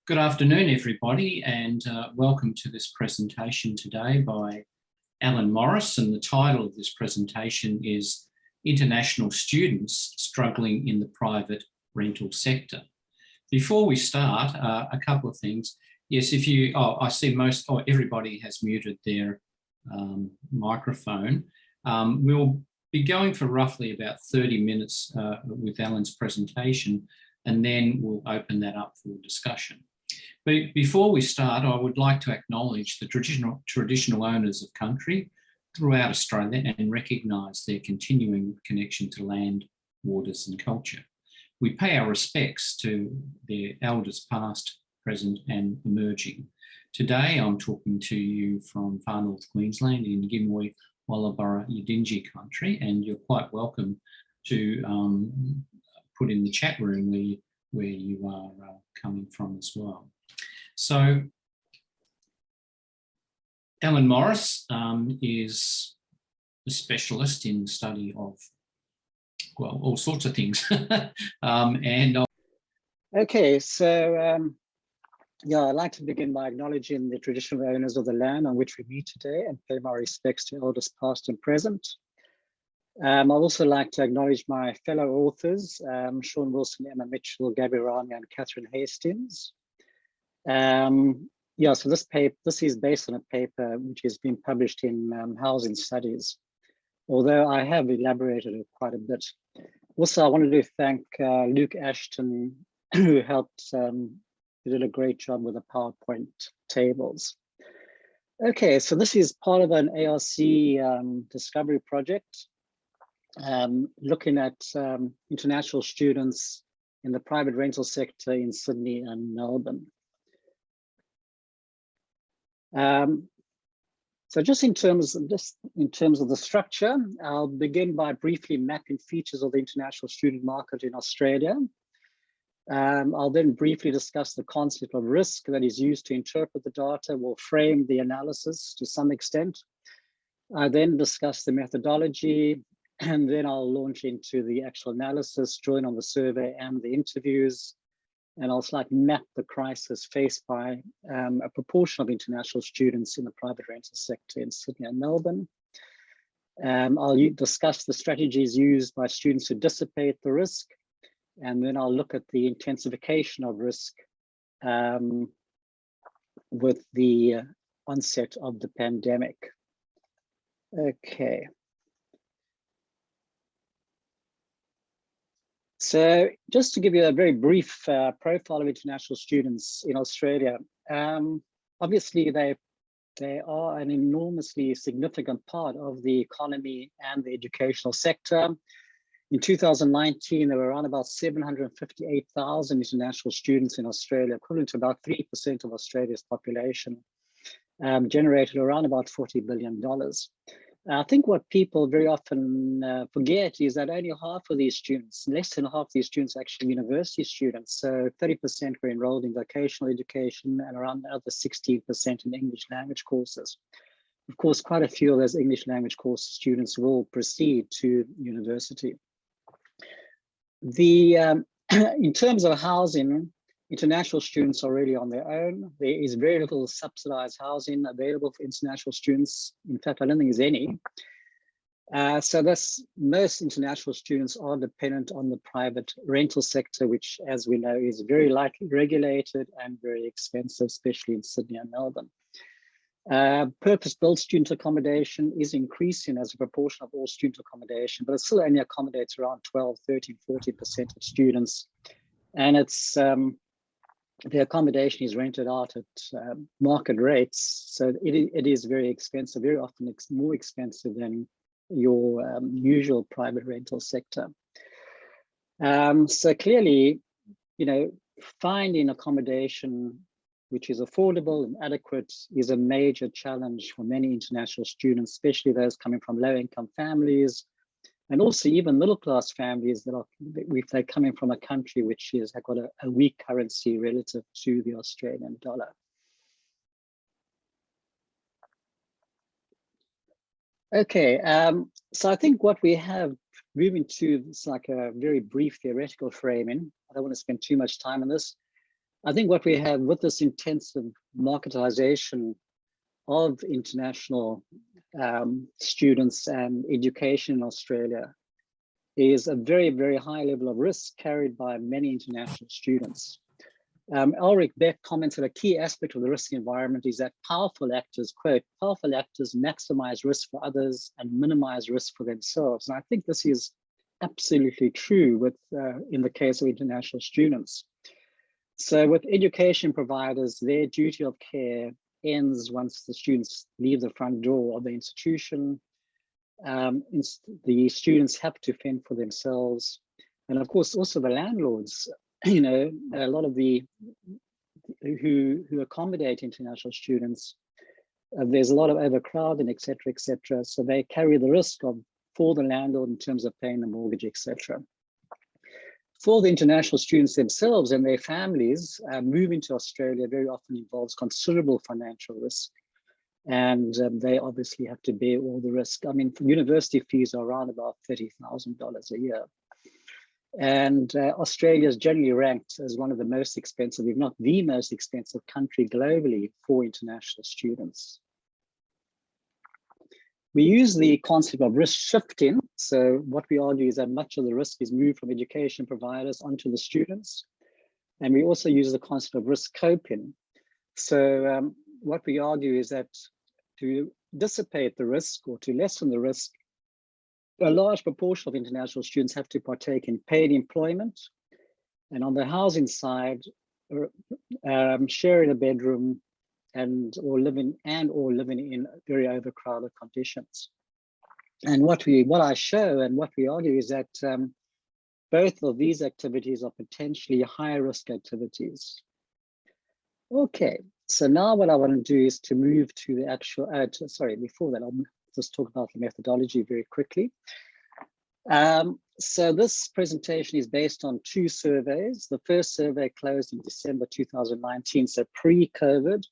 Good afternoon, everybody, and welcome to this presentation today by Alan Morris. And the title of this presentation is International Students Struggling in the Private Rental Sector. Before we start, a couple of things. Yes, I see everybody has muted their microphone. We'll be going for roughly about 30 minutes with Alan's presentation, and then we'll open that up for discussion. But before we start, I would like to acknowledge the traditional owners of country throughout Australia and recognise their continuing connection to land, waters and culture. We pay our respects to their elders past, present and emerging. Today I'm talking to you from far north Queensland in Gimwe, Wallabura, Yidinji country, and you're quite welcome to put in the chat room where you are coming from as well. So Alan Morris is a specialist in the study of, well, all sorts of things. Okay, so yeah, I'd like to begin by acknowledging the traditional owners of the land on which we meet today and pay my respects to elders past and present. I'd also like to acknowledge my fellow authors, Sean Wilson, Emma Mitchell, Gabby Rani and Catherine Hastings. Yeah, so this is based on a paper which has been published in Housing Studies, although I have elaborated it quite a bit. Also, I wanted to thank Luke Ashton, who helped, he did a great job with the PowerPoint tables. Okay, so this is part of an ARC discovery project, looking at international students in the private rental sector in Sydney and Melbourne. So just in terms of the structure, I'll begin by briefly mapping features of the international student market in Australia. I'll then briefly discuss the concept of risk that is used to interpret the data, will frame the analysis to some extent. I then discuss the methodology, and then I'll launch into the actual analysis, drawing on the survey and the interviews. And I'll map the crisis faced by a proportion of international students in the private rental sector in Sydney and Melbourne. I'll discuss the strategies used by students to dissipate the risk. And then I'll look at the intensification of risk with the onset of the pandemic. Okay. So just to give you a very brief profile of international students in Australia, obviously they are an enormously significant part of the economy and the educational sector. In 2019, there were around about 758,000 international students in Australia, equivalent to about 3% of Australia's population, generated around about $40 billion. I think what people very often forget is that only half of these students, less than half of these students, are actually university students. So 30% were enrolled in vocational education and around another 16% in English language courses. Of course, quite a few of those English language course students will proceed to university. In terms of housing, international students are really on their own. There is very little subsidized housing available for international students. In fact, I don't think there's any. So most international students are dependent on the private rental sector, which, as we know, is very lightly regulated and very expensive, especially in Sydney and Melbourne. Purpose-built student accommodation is increasing as a proportion of all student accommodation, but it still only accommodates around 12, 13, 40% of students. And it's the accommodation is rented out at market rates, so it is very expensive, very often more expensive than your usual private rental sector. So clearly, finding accommodation which is affordable and adequate is a major challenge for many international students, especially those coming from low-income families, and also even middle-class families that are, if they're coming from a country which has got a weak currency relative to the Australian dollar. Okay, so I think what we have moving to, it's like a very brief theoretical framing. I don't want to spend too much time on this. I think what we have with this intensive marketization of international students and education in Australia is a very, very high level of risk carried by many international students. Ulrich Beck commented a key aspect of the risk environment is that powerful actors, quote, powerful actors maximize risk for others and minimize risk for themselves. And I think this is absolutely true with in the case of international students. So with education providers, their duty of care ends once the students leave the front door of the institution. The students have to fend for themselves. And of course, also the landlords, you know, a lot of the who accommodate international students, there's a lot of overcrowding, et cetera, so they carry the risk of for the landlord in terms of paying the mortgage, etc. For the international students themselves and their families, moving to Australia very often involves considerable financial risk. And they obviously have to bear all the risk. I mean, university fees are around about $30,000 a year. And Australia is generally ranked as one of the most expensive, if not the most expensive country globally for international students. We use the concept of risk shifting. So what we argue is that much of the risk is moved from education providers onto the students. And we also use the concept of risk coping. So what we argue is that to dissipate the risk or to lessen the risk, a large proportion of international students have to partake in paid employment. And on the housing side, sharing a bedroom or living in very overcrowded conditions. And what I show and what we argue is that both of these activities are potentially high risk activities. Okay, so now what I want to do is to move to the actual, before that, I'll just talk about the methodology very quickly. So this presentation is based on 2 surveys. The first survey closed in December 2019, so pre-COVID.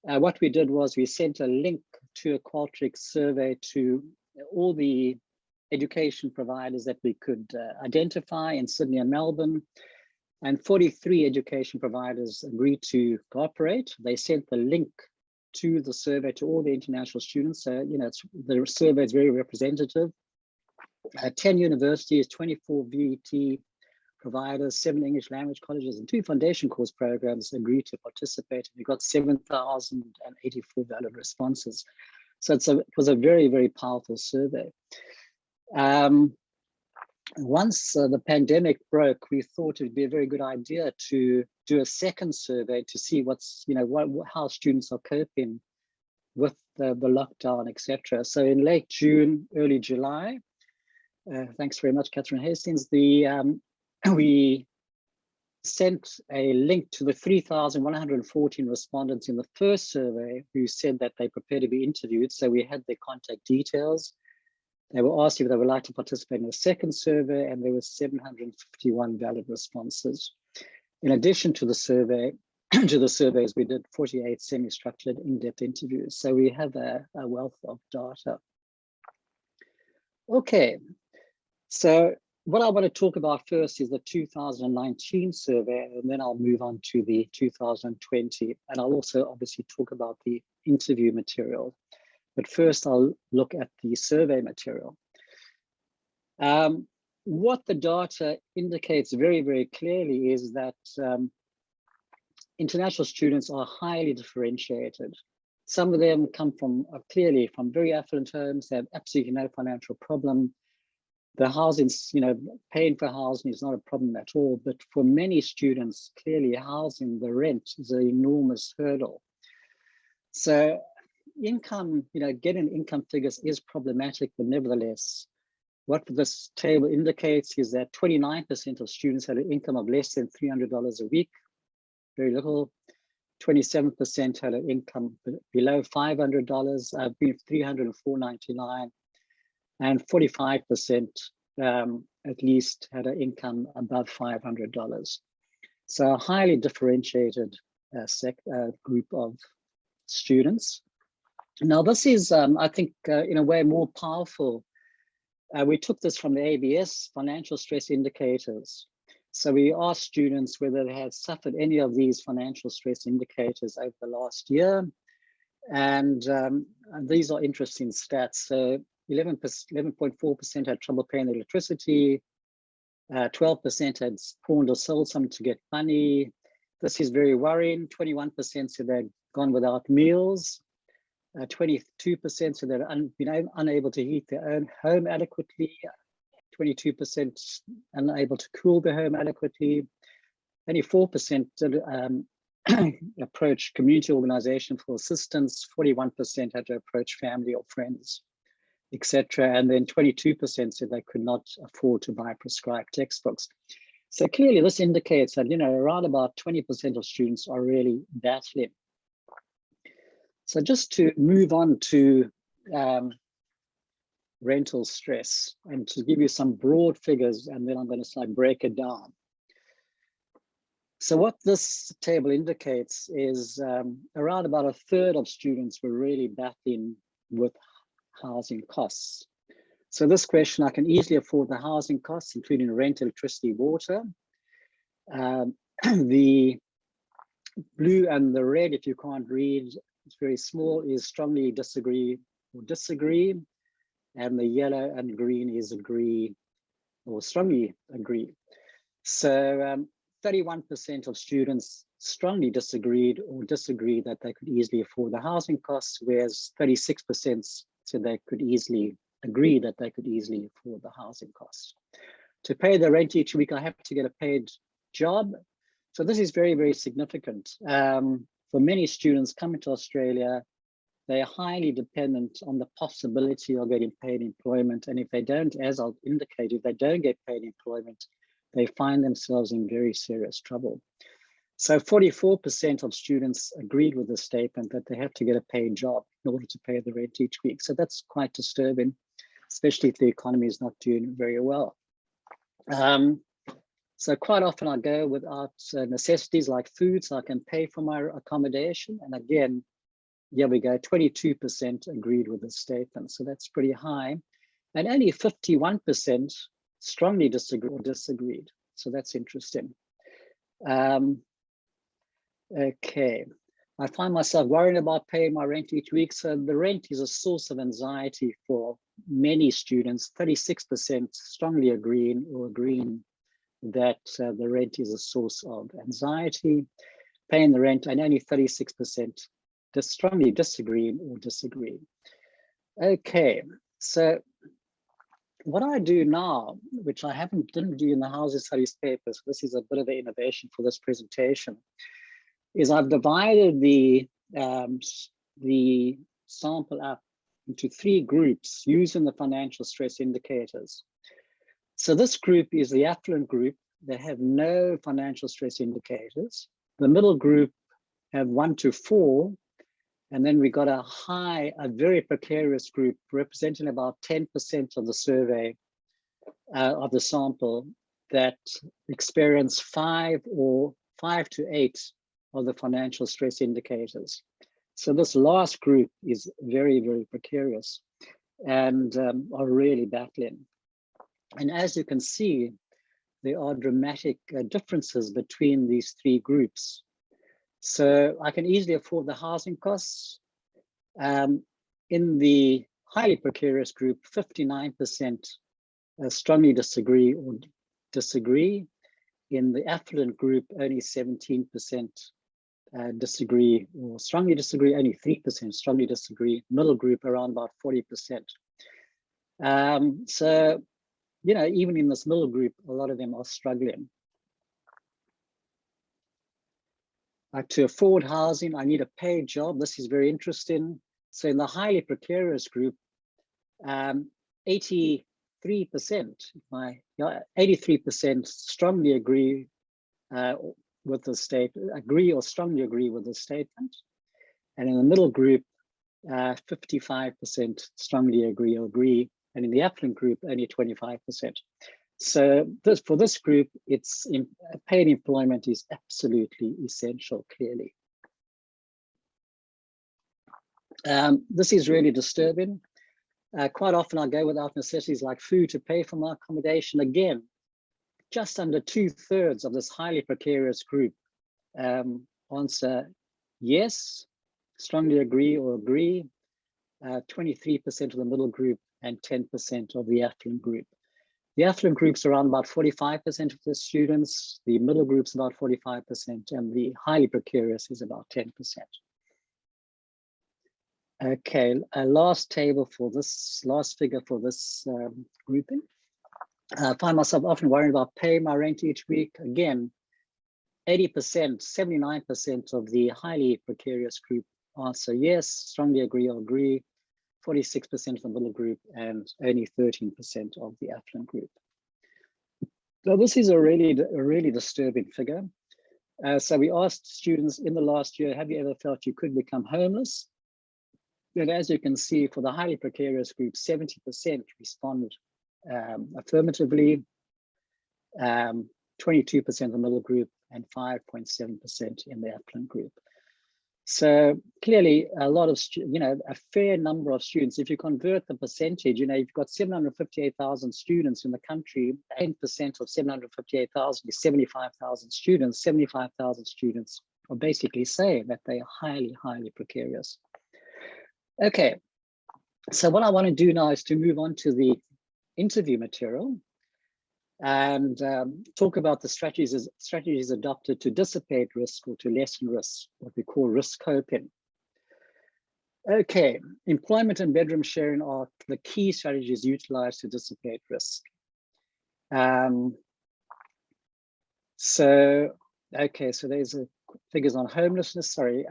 What we did was we sent a link to a Qualtrics survey to all the education providers that we could identify in Sydney and Melbourne. And 43 education providers agreed to cooperate. They sent the link to the survey to all the international students. So, you know, the survey is very representative. 10 universities, 24 VET providers, 7 English language colleges, and 2 foundation course programs agreed to participate. We got 7,084 valid responses. So it was a very, very powerful survey. Once the pandemic broke, we thought it would be a very good idea to do a second survey to see how students are coping with the lockdown, etc. So in late June, early July, thanks very much, Catherine Hastings, we sent a link to the 3,114 respondents in the first survey who said that they prepared to be interviewed. So we had their contact details. They were asked if they would like to participate in the second survey, and there were 751 valid responses. In addition to the survey, surveys, we did 48 semi-structured in-depth interviews. So we have a wealth of data. Okay, so what I want to talk about first is the 2019 survey, and then I'll move on to the 2020. And I'll also obviously talk about the interview material. But first, I'll look at the survey material. What the data indicates very, very clearly is that international students are highly differentiated. Some of them come from clearly from very affluent homes. They have absolutely no financial problem. The housing, paying for housing is not a problem at all. But for many students, clearly housing, the rent is an enormous hurdle. So income, getting income figures is problematic, but nevertheless, what this table indicates is that 29% of students had an income of less than $300 a week, very little. 27% had an income below $500, between $300 and $499, and 45% at least had an income above $500. So a highly differentiated group of students. Now, this is, I think, in a way more powerful. We took this from the ABS financial stress indicators. So we asked students whether they had suffered any of these financial stress indicators over the last year. And these are interesting stats. So 11.4% had trouble paying their electricity. 12% had pawned or sold something to get money. This is very worrying. 21% said they'd gone without meals. 22% said they'd been unable to heat their own home adequately. 22% unable to cool their home adequately. Only 4% approach community organization for assistance. 41% had to approach family or friends, etc. And then 22% said they could not afford to buy prescribed textbooks. So clearly this indicates that, around about 20% of students are really battling. So just to move on to rental stress and to give you some broad figures, and then I'm going to break it down. So what this table indicates is around about a third of students were really battling with housing costs. So this question, I can easily afford the housing costs, including rent, electricity, water. The blue and the red, if you can't read, it's very small, is strongly disagree or disagree. And the yellow and green is agree or strongly agree. So 31% of students strongly disagreed or disagreed that they could easily afford the housing costs, whereas 36% said they could easily agree that they could easily afford the housing costs. To pay the rent each week, I have to get a paid job. So this is very, very significant. For many students coming to Australia, they are highly dependent on the possibility of getting paid employment. And if they don't, as I'll indicate, if they don't get paid employment, they find themselves in very serious trouble. So 44% of students agreed with the statement that they have to get a paid job in order to pay the rent each week. So that's quite disturbing, especially if the economy is not doing very well. So quite often I go without necessities like food, so I can pay for my accommodation. And again, here we go, 22% agreed with the statement. So that's pretty high. And only 51% strongly disagreed. So that's interesting. Okay, I find myself worrying about paying my rent each week. So the rent is a source of anxiety for many students. 36% strongly agreeing that the rent is a source of anxiety, paying the rent, and only 36% strongly disagreeing or disagree. Okay, so what I do now, which I didn't do in the housing studies papers, this is a bit of an innovation for this presentation, is I've divided the sample up into 3 groups using the financial stress indicators. So this group is the affluent group that have no financial stress indicators. The middle group have 1 to 4. And then we got a very precarious group representing about 10% of the survey of the sample that experience 5 to 8 of the financial stress indicators. So this last group is very, very precarious and are really battling. And as you can see, there are dramatic differences between these 3 groups. So I can easily afford the housing costs. In the highly precarious group, 59% strongly disagree or disagree. In the affluent group, only 17% disagree or strongly disagree, only 3% strongly disagree. Middle group around about 40%. So, even in this middle group, a lot of them are struggling. To afford housing, I need a paid job. This is very interesting. So in the highly precarious group, 83% strongly agree with the statement, agree or strongly agree with the statement. And in the middle group, 55% strongly agree or agree. And in the affluent group, only 25%. So for this group, paid employment is absolutely essential, clearly. This is really disturbing. Quite often I go without necessities like food to pay for my accommodation. Again, just under 2/3 of this highly precarious group answer yes, strongly agree or agree, 23% of the middle group, and 10% of the affluent group. The affluent group's around about 45% of the students, the middle group's about 45%, and the highly precarious is about 10%. Okay, a last table for this, last figure for this grouping. I find myself often worried about paying my rent each week. Again, 80%, 79% of the highly precarious group answer yes, strongly agree or agree, 46% of the middle group, and only 13% of the affluent group. So this is a really disturbing figure. So we asked students in the last year, have you ever felt you could become homeless? And as you can see, for the highly precarious group, 70% responded affirmatively, 22% of the middle group, and 5.7% in the affluent group. So clearly a lot of, a fair number of students, if you convert the percentage, you've got 758,000 students in the country, 10% of 758,000 is 75,000 students. 75,000 students are basically saying that they are highly, highly precarious. Okay, so what I want to do now is to move on to the interview material and talk about the strategies adopted to dissipate risk or to lessen risk, what we call risk coping. Okay, employment and bedroom sharing are the key strategies utilized to dissipate risk. So there's figures on homelessness, sorry.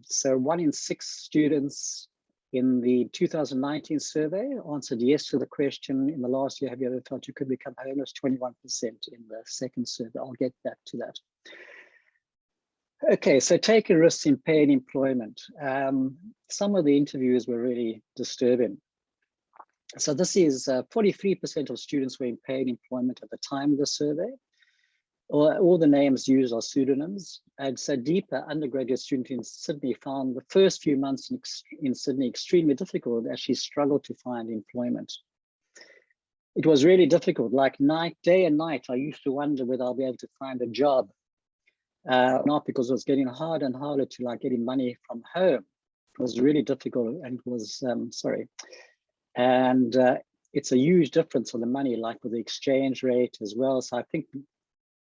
So 1 in 6 students in the 2019 survey answered yes to the question. In the last year, have you ever felt you could become homeless? 21% in the second survey. I'll get back to that. Okay, so taking risks in paid employment. Some of the interviews were really disturbing. So this is 43% of students were in paid employment at the time of the survey. All the names used are pseudonyms. And so deeper undergraduate student in Sydney found the first few months in Sydney extremely difficult as she struggled to find employment. It was really difficult, like day and night, I used to wonder whether I'll be able to find a job. Not because it was getting harder and harder to getting money from home. It was really difficult and it was, And it's a huge difference on the money, like with the exchange rate as well. So I think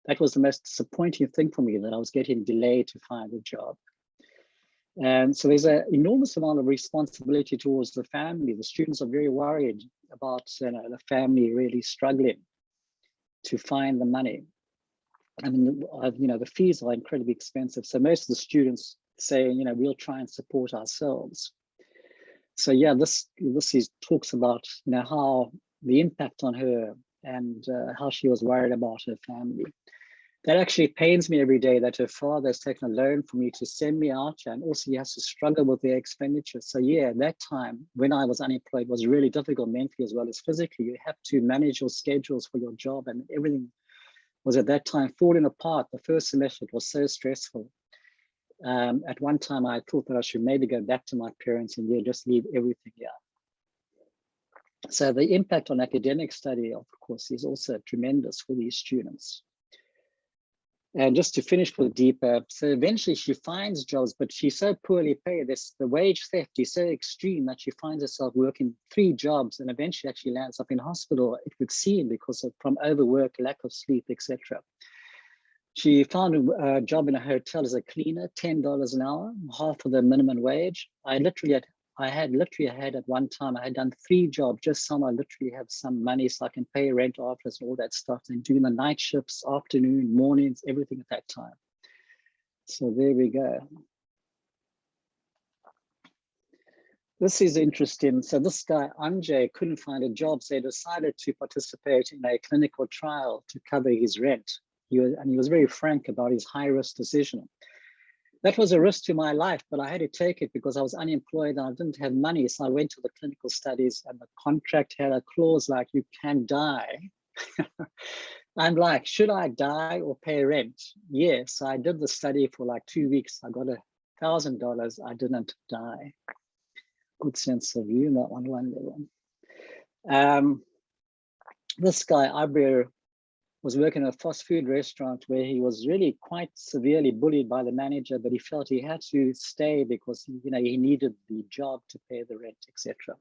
that was the most disappointing thing for me, that I was getting delayed to find a job. And so there's an enormous amount of responsibility towards the family. The students are very worried about the family really struggling to find the money. I mean, the fees are incredibly expensive. So most of the students say, we'll try and support ourselves. So yeah, this talks about how the impact on her and how she was worried about her family. That actually pains me every day that her father has taken a loan for me to send me out, and also he has to struggle with their expenditure. So yeah, that time when I was unemployed was really difficult mentally as well as physically. You have to manage your schedules for your job, and everything was at that time falling apart. The first semester, it was so stressful. At one time, I thought that I should maybe go back to my parents and just leave everything here. So the impact on academic study, of course, is also tremendous for these students. And just to finish with deeper, so eventually she finds jobs, but she's so poorly paid. The wage theft is so extreme that she finds herself working 3 jobs and eventually actually lands up in hospital, it would seem, because from overwork, lack of sleep, etc. She found a job in a hotel as a cleaner, $10 an hour, half of the minimum wage. I had at one time, I had done 3 jobs just so I literally have some money so I can pay rent after and all that stuff, and doing the night shifts, afternoon, mornings, everything at that time. So there we go. This is interesting. So this guy, Anjay, couldn't find a job, so he decided to participate in a clinical trial to cover his rent. He was very frank about his high-risk decision. That was a risk to my life, but I had to take it because I was unemployed and I didn't have money. So I went to the clinical studies, and the contract had a clause like, you can die. I'm like, should I die or pay rent? Yes, I did the study for like 2 weeks. I got $1,000. I didn't die. Good sense of humor on one level. This guy, Abir, was working at a fast food restaurant where he was really quite severely bullied by the manager, but he felt he had to stay because he needed the job to pay the rent, etc.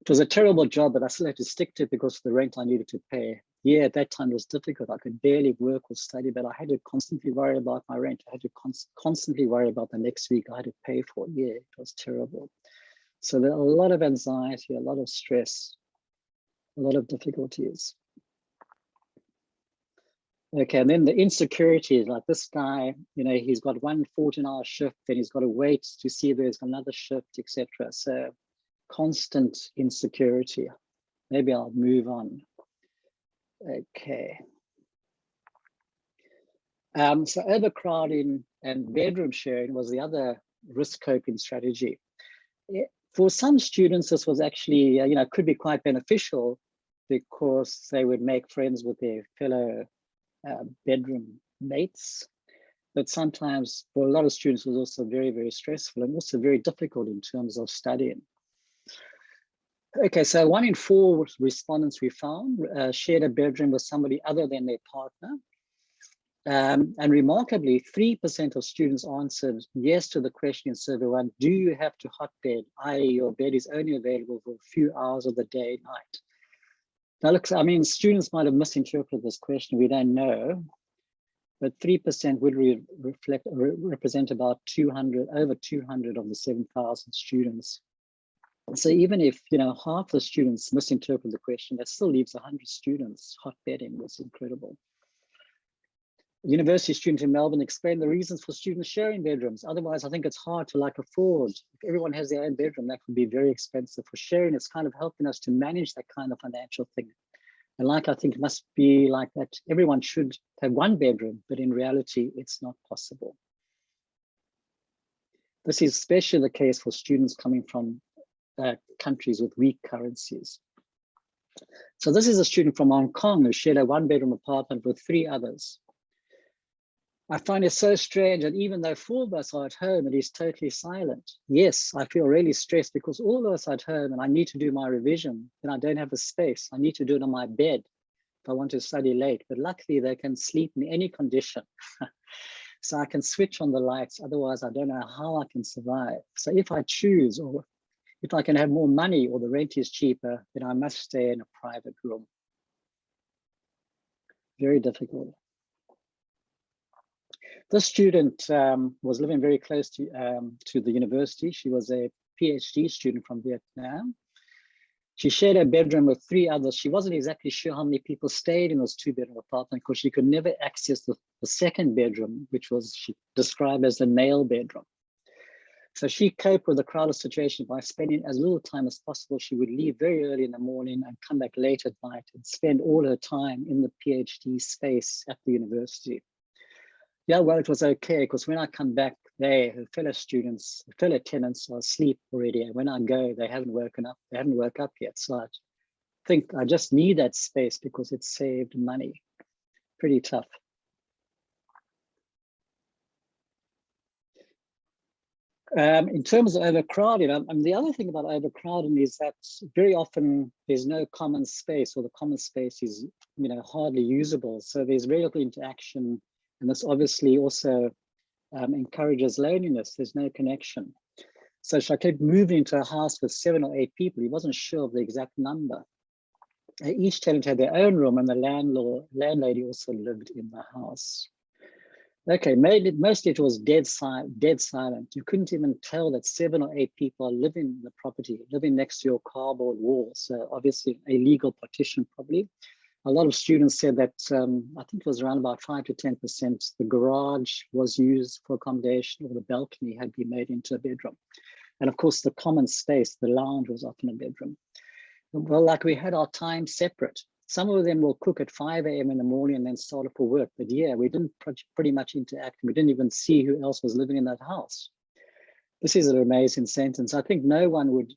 It was a terrible job, but I still had to stick to it because of the rent I needed to pay. Yeah, at that time it was difficult. I could barely work or study, but I had to constantly worry about my rent. I had to constantly worry about the next week I had to pay for. Yeah, it was terrible. So there are a lot of anxiety, a lot of stress, a lot of difficulties. Okay, and then the insecurities, like this guy, he's got one 14-hour shift, then he's got to wait to see if there's another shift, etc. So constant insecurity. Maybe I'll move on. Okay. So overcrowding and bedroom sharing was the other risk coping strategy. For some students, this was actually, could be quite beneficial because they would make friends with their fellow bedroom mates. But sometimes for a lot of students, it was also very, very stressful and also very difficult in terms of studying. Okay, so 1 in 4 respondents we found shared a bedroom with somebody other than their partner. And remarkably, 3% of students answered yes to the question in survey 1, do you have to hot bed, i.e. your bed is only available for a few hours of the day and night? Now look, I mean, students might have misinterpreted this question, we don't know, but 3% would represent about over 200 of the 7,000 students. So even if, half the students misinterpret the question, that still leaves 100 students. Hot bedding was incredible. A university student in Melbourne explained the reasons for students sharing bedrooms. Otherwise, I think it's hard to afford. If everyone has their own bedroom, that would be very expensive. For sharing, it's kind of helping us to manage that kind of financial thing. And I think it must be like that. Everyone should have one bedroom, but in reality, it's not possible. This is especially the case for students coming from countries with weak currencies. So this is a student from Hong Kong who shared a 1-bedroom apartment with 3 others. I find it so strange that even though 4 of us are at home, it is totally silent. Yes, I feel really stressed because all of us are at home and I need to do my revision and I don't have the space. I need to do it on my bed if I want to study late, but luckily they can sleep in any condition. So I can switch on the lights, otherwise I don't know how I can survive. So if I choose, or if I can have more money or the rent is cheaper, then I must stay in a private room. Very difficult. This student was living very close to the university. She was a PhD student from Vietnam. She shared a bedroom with 3 others. She wasn't exactly sure how many people stayed in this 2-bedroom apartment because she could never access the 2nd bedroom, which was she described as the male bedroom. So she coped with the crowded situation by spending as little time as possible. She would leave very early in the morning and come back late at night and spend all her time in the PhD space at the university. Yeah, well, it was okay because when I come back, her fellow students, fellow tenants are asleep already. And when I go, they haven't woken up. They haven't woke up yet. So I think I just need that space because it saved money. Pretty tough. In terms of overcrowding, the other thing about overcrowding is that very often there's no common space, or the common space is hardly usable. So there's very little interaction. And this obviously also encourages loneliness. There's no connection. So Shakib moved into a house with 7 or 8 people. He wasn't sure of the exact number. Each tenant had their own room and the landlady also lived in the house. Okay, mostly it was dead silent. You couldn't even tell that 7 or 8 people are living in the property, living next to your cardboard wall. So obviously a legal partition probably. A lot of students said that, I think it was around about 5 to 10%, the garage was used for accommodation or the balcony had been made into a bedroom. And of course, the common space, the lounge was often a bedroom. Well, we had our time separate. Some of them will cook at 5 a.m. in the morning and then start up for work. But yeah, we didn't pretty much interact. We didn't even see who else was living in that house. This is an amazing sentence. I think no one would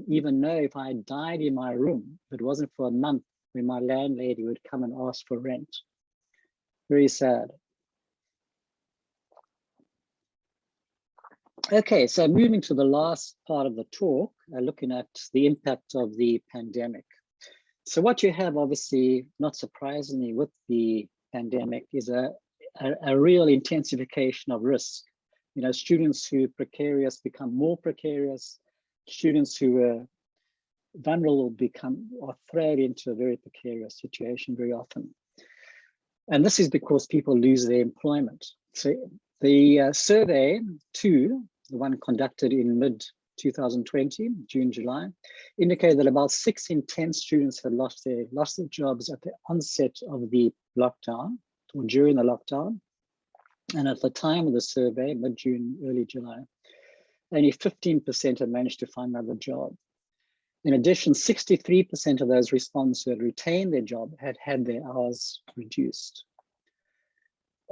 even know if I died in my room, if it wasn't for a month when my landlady would come and ask for rent. Very sad. Okay, so moving to the last part of the talk, looking at the impact of the pandemic. So what you have, obviously, not surprisingly, with the pandemic is a real intensification of risk. You know, students who are precarious become more precarious. Students who are vulnerable are thrown into a very precarious situation very often. And this is because people lose their employment. So the survey 2, the one conducted in mid-2020, June, July, indicated that about 6 in 10 students had lost their jobs at the onset of the lockdown or during the lockdown. And at the time of the survey, mid-June, early July, only 15% had managed to find another job. In addition, 63% of those respondents who had retained their job had had their hours reduced.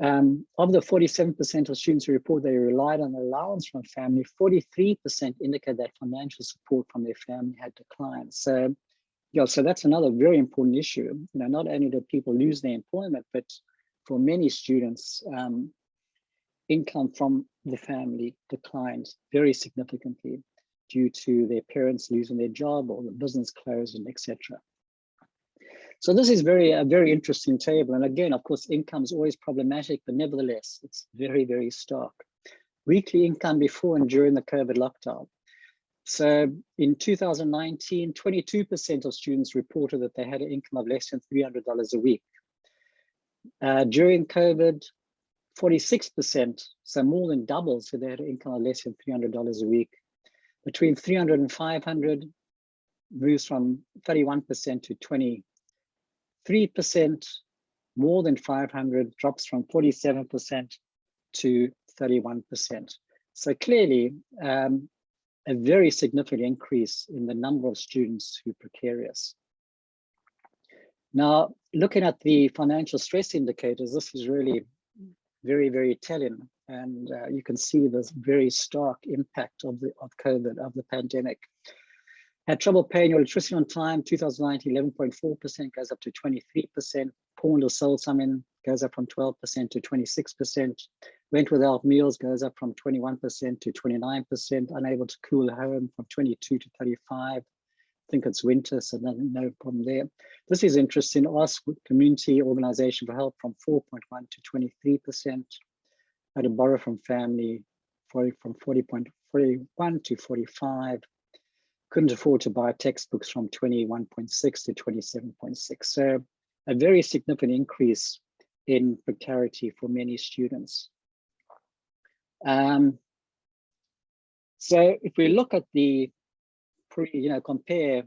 Of the 47% of students who report they relied on allowance from family, 43% indicate that financial support from their family had declined. So, yeah, so that's another very important issue. You know, not only do people lose their employment, but for many students, income from the family declined very significantly due to their parents losing their job or the business closing, etc. So this is a very interesting table. And again, of course, income is always problematic, but nevertheless, it's very, very stark. Weekly income before and during the COVID lockdown. So in 2019, 22% of students reported that they had an income of less than $300 a week. During COVID, 46%, so more than double, so they had an income of less than $300 a week. Between 300 and 500, moves from 31% to 23%. More than 500 drops from 47% to 31%. So clearly, a very significant increase in the number of students who are precarious. Now, looking at the financial stress indicators, this is really very, very telling. And you can see this very stark impact of COVID, of the pandemic. Had trouble paying your electricity on time, 2019, 11.4% goes up to 23%. Pawned or sold something goes up from 12% to 26%. Went without meals goes up from 21% to 29%. Unable to cool a home from 22 to 35. I think it's winter, so no problem there. This is interesting. Ask community organization for help from 4.1 to 23%. Had to borrow from family from 40.41 to 45. Couldn't afford to buy textbooks from 21.6 to 27.6. So a very significant increase in precarity for many students. So if we look at the compare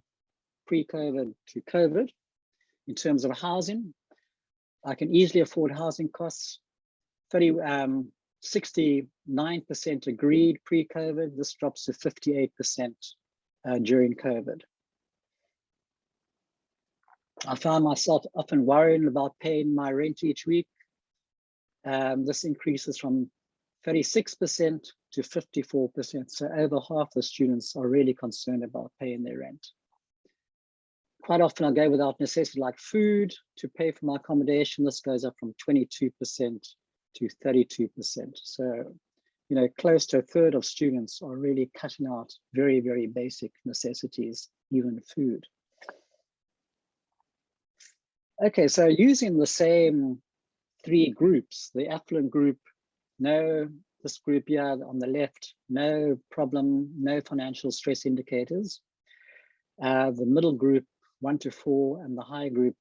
pre-COVID to COVID in terms of housing, I can easily afford housing costs. 69% agreed pre-COVID. This drops to 58% during COVID. I found myself often worrying about paying my rent each week. This increases from 36% to 54%. So over half the students are really concerned about paying their rent. Quite often I go without necessity like food to pay for my accommodation. This goes up from 22% to 32%. So, you know, close to a third of students are really cutting out very, very basic necessities, even food. Okay, so using the same 3 groups, the affluent group, this group here on the left, no problem, no financial stress indicators. The middle group, 1 to 4, and the high group,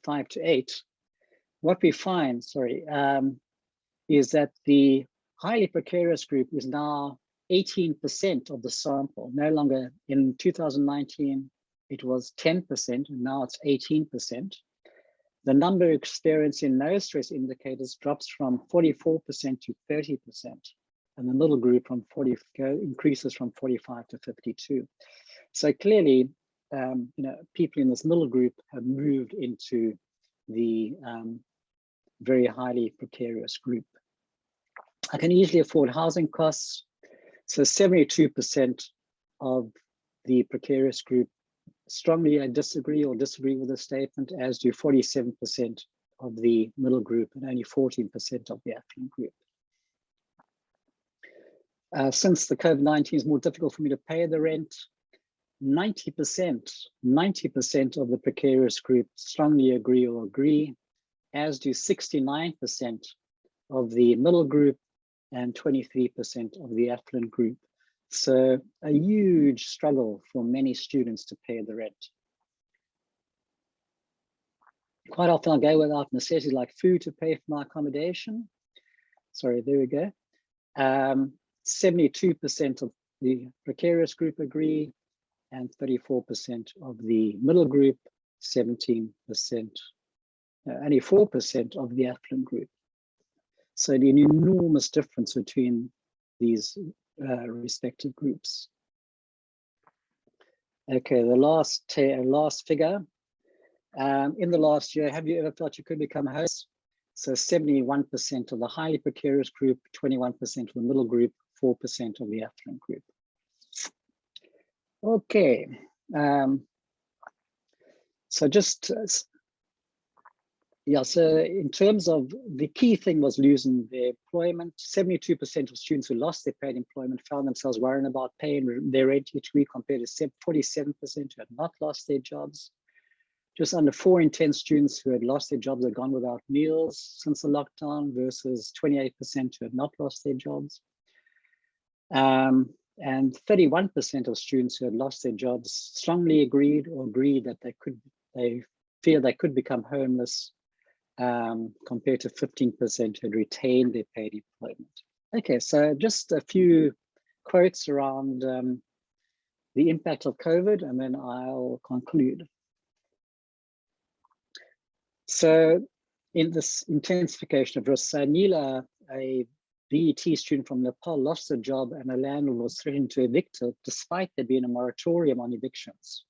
5 to 8. What we find, is that the highly precarious group is now 18% of the sample. No longer, in 2019, it was 10%, and now it's 18%. The number experiencing no stress indicators drops from 44% to 30%, and the middle group increases from 45 to 52. So clearly, people in this middle group have moved into the very highly precarious group. I can easily afford housing costs. So 72% of the precarious group strongly disagree with the statement, as do 47% of the middle group and only 14% of the affluent group. Since the COVID-19 is more difficult for me to pay the rent, 90% of the precarious group strongly agree or agree, as do 69% of the middle group and 23% of the affluent group. So a huge struggle for many students to pay the rent. Quite often I go without necessities like food to pay for my accommodation. Sorry, there we go. 72% of the precarious group agree, and 34% of the middle group, 17%, only 4% of the affluent group. So an enormous difference between these respective groups. Okay, the last figure. In the last year, have you ever thought you could become host? So 71% of the highly precarious group, 21% of the middle group, 4% of the affluent group. Okay, so just, yeah, so in terms of the key thing was losing their employment. 72% of students who lost their paid employment found themselves worrying about paying their rent each week, compared to 47% who had not lost their jobs. Just under 4 in 10 students who had lost their jobs had gone without meals since the lockdown, versus 28% who had not lost their jobs. And 31% of students who had lost their jobs strongly agreed that they fear they could become homeless, compared to 15% who had retained their paid employment. Okay, so just a few quotes around the impact of COVID, and then I'll conclude. So in this intensification of risk, Neela, a BET student from Nepal, lost her job, and a landlord was threatening to evict her despite there being a moratorium on evictions.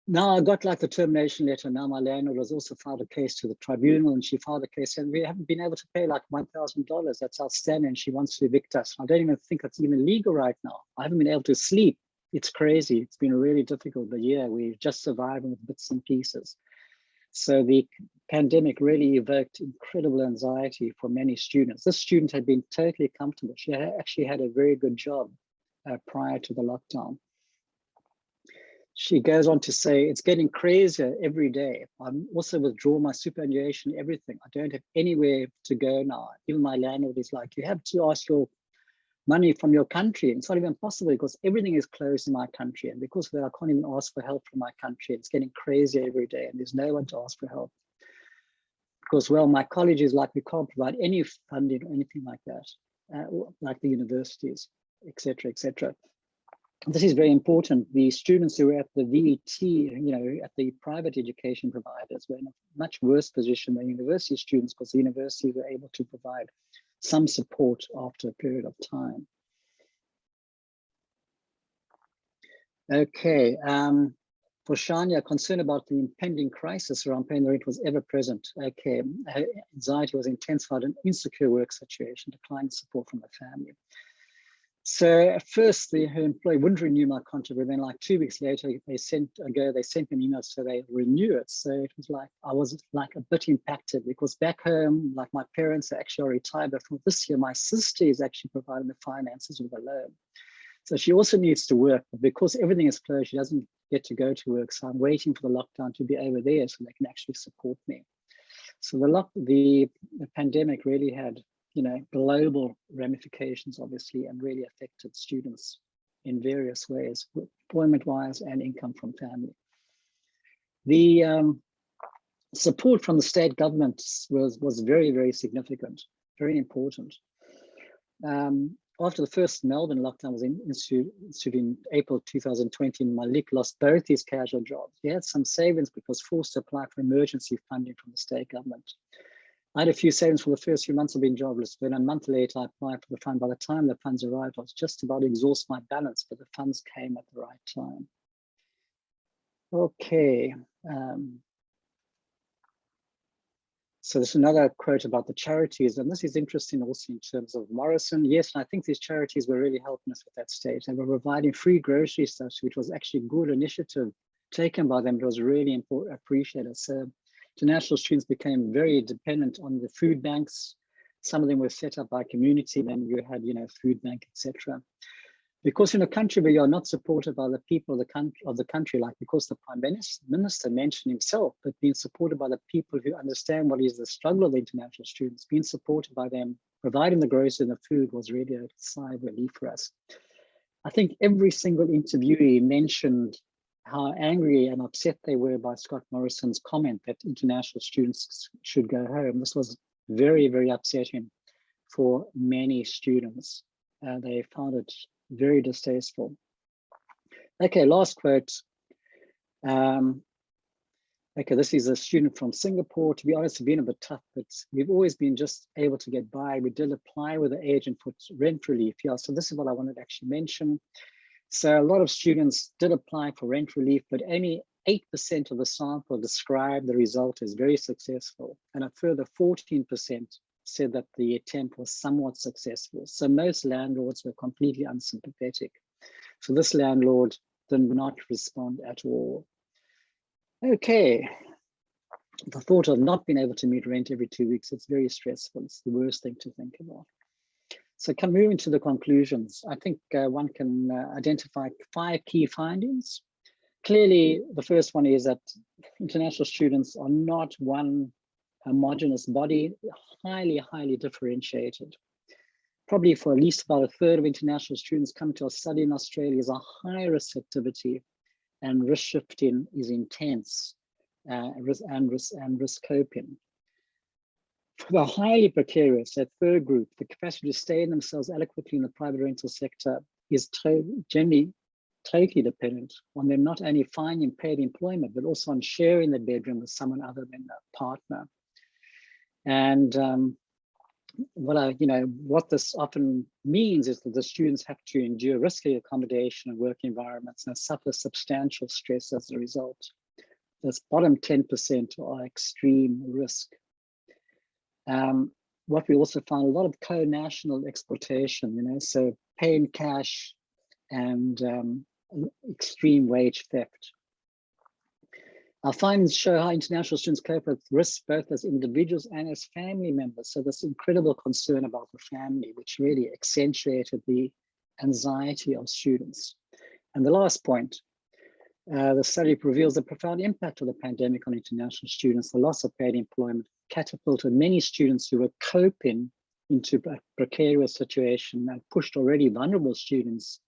Now I got like the termination letter. Now my landlord has also filed a case to the tribunal, and she filed a case and we haven't been able to pay like $1,000. That's outstanding. And she wants to evict us. I don't even think it's even legal right now. I haven't been able to sleep. It's crazy. It's been really difficult, but yeah, we're just surviving with bits and pieces. So the pandemic really evoked incredible anxiety for many students. This student had been totally comfortable. She actually had a very good job prior to the lockdown. She goes on to say, it's getting crazier every day. I'm also withdraw my superannuation, everything. I don't have anywhere to go now. Even my landlord is like, you have to ask your money from your country. It's not even possible because everything is closed in my country. And because of that, I can't even ask for help from my country. It's getting crazier every day and there's no one to ask for help. Because, well, my college is like, we can't provide any funding or anything like that, like the universities, et cetera, et cetera. This is very important. The students who were at the VET, at the private education providers were in a much worse position than university students, because the universities were able to provide some support after a period of time. Okay, for Shania, concern about the impending crisis around paying the rent was ever present. Okay, her anxiety was intensified, an insecure work situation, declined support from the family. So at first, her employer wouldn't renew my contract, but then like 2 weeks later, they sent me an email so they renew it. So it was like, I was like a bit impacted, because back home, like my parents are actually retired, but from this year, my sister is actually providing the finances with a loan. So she also needs to work, but because everything is closed, she doesn't get to go to work. So I'm waiting for the lockdown to be over there so they can actually support me. So the pandemic really had, global ramifications, obviously, and really affected students in various ways, employment-wise and income from family. The support from the state government was very, very significant, very important. After the first Melbourne lockdown was instituted in April 2020, Malik lost both his casual jobs. He had some savings because forced to apply for emergency funding from the state government. I had a few savings for the first few months of being jobless, but a month later, I applied for the fund. By the time the funds arrived, I was just about to exhaust my balance, but the funds came at the right time. Okay. So there's another quote about the charities, and this is interesting also in terms of Morrison. Yes, and I think these charities were really helping us with that stage. They were providing free grocery stuff, which was actually a good initiative taken by them. It was really important, appreciated. So international students became very dependent on the food banks. Some of them were set up by community, then you had, food bank, etc. Because in a country where you're not supported by the people of the country, like because the Prime Minister mentioned himself, but being supported by the people who understand what is the struggle of the international students, being supported by them, providing the groceries and the food was really a sigh of relief for us. I think every single interviewee mentioned how angry and upset they were by Scott Morrison's comment that international students should go home. This was very, very upsetting for many students. They found it very distasteful. Okay, last quote. Okay, this is a student from Singapore. To be honest, it's been a bit tough, but we've always been just able to get by. We did apply with the agent for rent relief. Yeah, so this is what I wanted to actually mention. So a lot of students did apply for rent relief, but only 8% of the sample described the result as very successful, and a further 14% said that the attempt was somewhat successful. So most landlords were completely unsympathetic. So this landlord did not respond at all. Okay, the thought of not being able to meet rent every 2 weeks, it's very stressful. It's the worst thing to think about. So moving to the conclusions, I think one can identify 5 key findings. Clearly, the first one is that international students are not one homogeneous body, highly differentiated. Probably for at least about a third of international students come to a study in Australia is a high receptivity, and risk shifting is intense, risk coping. For the highly precarious, that third group, the capacity to sustain themselves adequately in the private rental sector is generally totally dependent on them not only finding paid employment, but also on sharing the bedroom with someone other than a partner. And what this often means is that the students have to endure risky accommodation and work environments and suffer substantial stress as a result. This bottom 10% are extreme risk. What we also found, a lot of co-national exploitation, so paying cash and extreme wage theft. Our findings show how international students cope with risks both as individuals and as family members. So this incredible concern about the family, which really accentuated the anxiety of students. And the last point, the study reveals the profound impact of the pandemic on international students. The loss of paid employment catapulted many students who were coping into a precarious situation and pushed already vulnerable students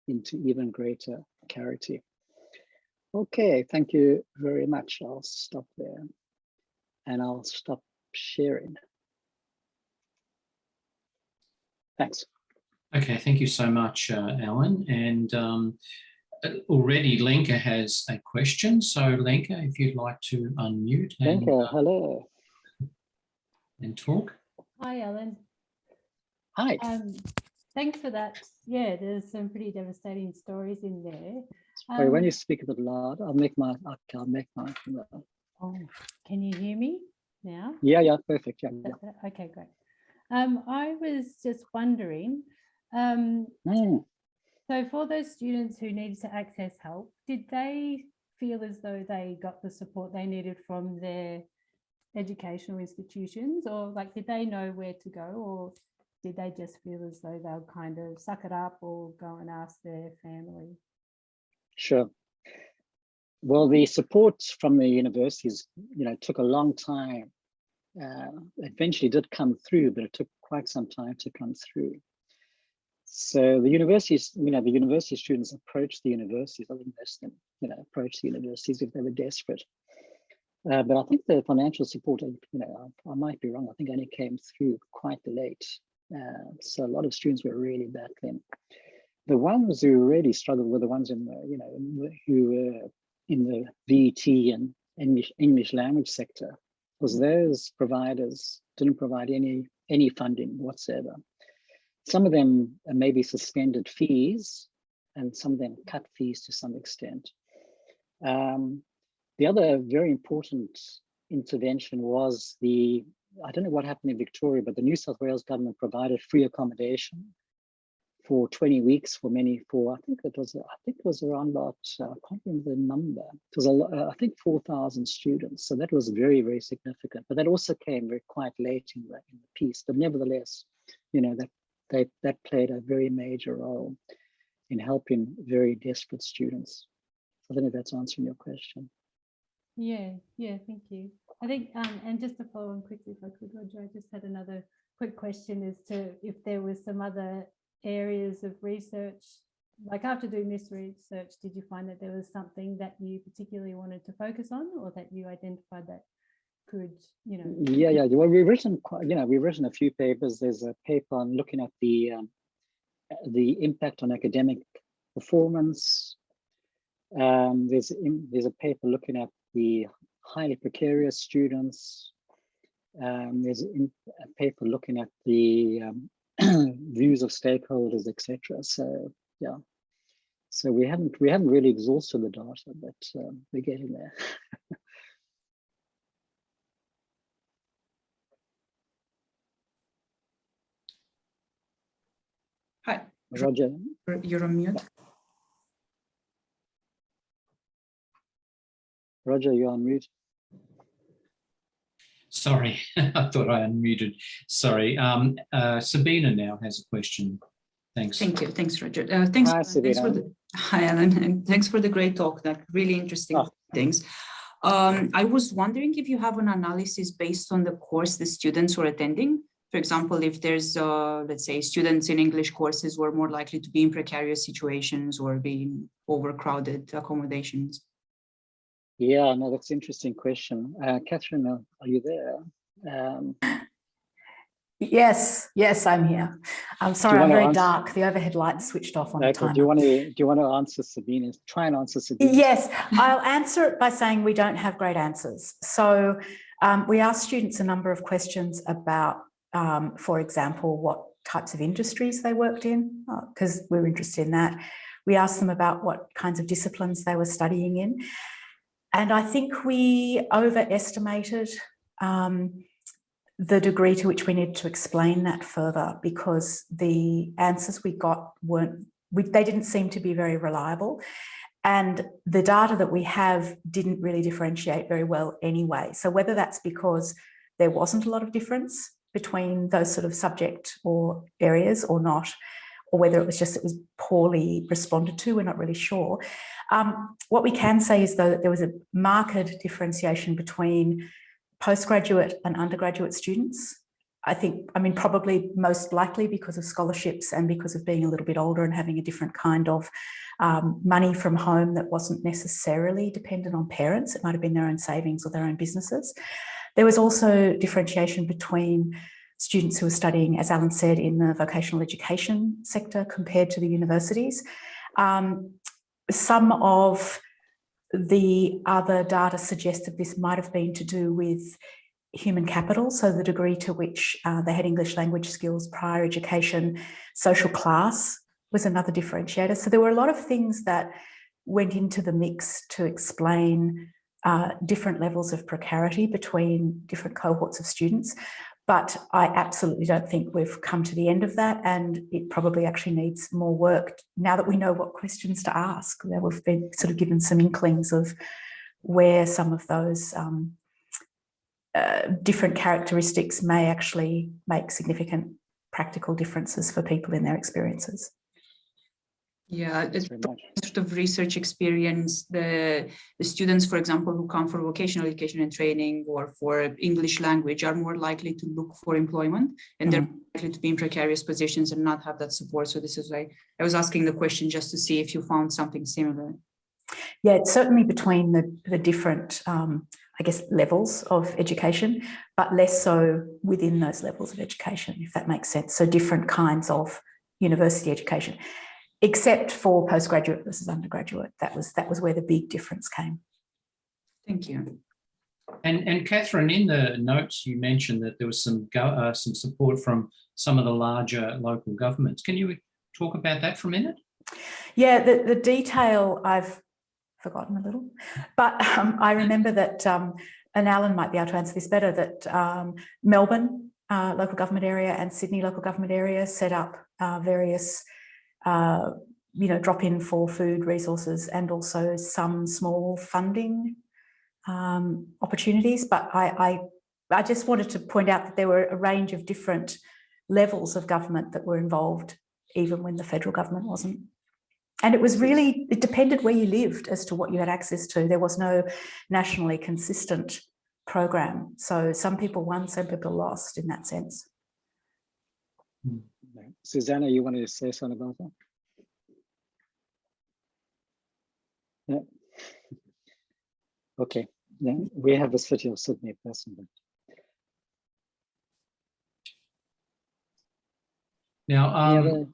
into even greater precarity. Okay, thank you very much. I'll stop there and I'll stop sharing. Thanks. Okay, thank you so much, Alan. And already Lenka has a question. So Lenka, if you'd like to unmute. Lenka, hello. And talk. Hi, Alan. Hi. Thanks for that. Yeah, there's some pretty devastating stories in there. Sorry, when you speak a bit loud, I'll make my. Oh, can you hear me now? Yeah, perfect. Yeah. Okay, great. I was just wondering, so for those students who needed to access help, did they feel as though they got the support they needed from their educational institutions, or did they know where to go, or did they just feel as though they'll kind of suck it up or go and ask their family? Sure. Well, the support from the universities, took a long time. Eventually did come through, but it took quite some time to come through. So the universities, the university students approached the universities. I think most of them, approached the universities if they were desperate. But I think the financial support, I might be wrong, I think only came through quite late. So a lot of students were really battling. The ones who really struggled were the ones in the, who were in the VET and English language sector, because those providers didn't provide any funding whatsoever. Some of them maybe suspended fees, and some of them cut fees to some extent. The other very important intervention was I don't know what happened in Victoria, but the New South Wales government provided free accommodation for 20 weeks for I think it was around about, I can't remember the number. It was I think 4,000 students. So that was very, very significant. But that also came quite late in the piece. But nevertheless, that played a very major role in helping very desperate students. I don't know if that's answering your question. Yeah, thank you. I think, and just to follow on quickly, if I could, Roger, I just had another quick question as to if there was some other areas of research, like after doing this research, did you find that there was something that you particularly wanted to focus on, or that you identified that could, Yeah. Well, we've written, we've written a few papers. There's a paper on looking at the impact on academic performance. There's a paper looking at the highly precarious students. There's a paper looking at the views of stakeholders, etc. So yeah, so we haven't really exhausted the data, but we're getting there. Hi, Roger, you're on mute. Roger, you're on mute. Sorry, I thought I unmuted. Sorry. Sabina now has a question. Thanks. Thank you. Thanks, Roger. Thanks. Hi, Thanks for the, hi, Alan, and thanks for the great talk. That really interesting things. I was wondering if you have an analysis based on the course the students were attending. For example, if there's, let's say, students in English courses were more likely to be in precarious situations or be in overcrowded accommodations. Yeah, no, that's an interesting question. Catherine, are you there? Yes, I'm here. I'm sorry, I'm very dark. The overhead lights switched off on the timer. Do you want to answer Sabina? Try and answer Sabina. Yes, I'll answer it by saying we don't have great answers. So we asked students a number of questions about, for example, what types of industries they worked in, because we were interested in that. We asked them about what kinds of disciplines they were studying in. And I think we overestimated the degree to which we needed to explain that further, because the answers we got they didn't seem to be very reliable. And the data that we have didn't really differentiate very well anyway. So whether that's because there wasn't a lot of difference between those sort of subject or areas or not, or whether it was poorly responded to, we're not really sure. What we can say is, though, that there was a marked differentiation between postgraduate and undergraduate students. I mean, probably most likely because of scholarships and because of being a little bit older and having a different kind of money from home that wasn't necessarily dependent on parents. It might have been their own savings or their own businesses. There was also differentiation between students who were studying, as Alan said, in the vocational education sector compared to the universities. Some of the other data suggested this might have been to do with human capital, so the degree to which they had English language skills, prior education, social class was another differentiator. So there were a lot of things that went into the mix to explain different levels of precarity between different cohorts of students. But I absolutely don't think we've come to the end of that, and it probably actually needs more work now that we know what questions to ask. We've been sort of given some inklings of where some of those different characteristics may actually make significant practical differences for people in their experiences. Yeah, it's sort of research experience. The students, for example, who come for vocational education and training or for English language are more likely to look for employment, and they're likely to be in precarious positions and not have that support. So this is why I was asking the question just to see if you found something similar. Yeah, it's certainly between the different, I guess, levels of education, but less so within those levels of education, if that makes sense. So different kinds of university education. Except for postgraduate versus undergraduate. That was where the big difference came. Thank you. And Catherine, in the notes you mentioned that there was some support from some of the larger local governments. Can you talk about that for a minute? Yeah, the detail I've forgotten a little, but I remember that, and Alan might be able to answer this better, that Melbourne local government area and Sydney local government area set up various drop-in for food resources and also some small funding opportunities. But I just wanted to point out that there were a range of different levels of government that were involved, even when the federal government wasn't. And it depended where you lived as to what you had access to. There was no nationally consistent program. So some people won, some people lost in that sense. Susanna, you wanted to say something about that? Yeah. Okay. Yeah, we have a City of Sydney person. Now,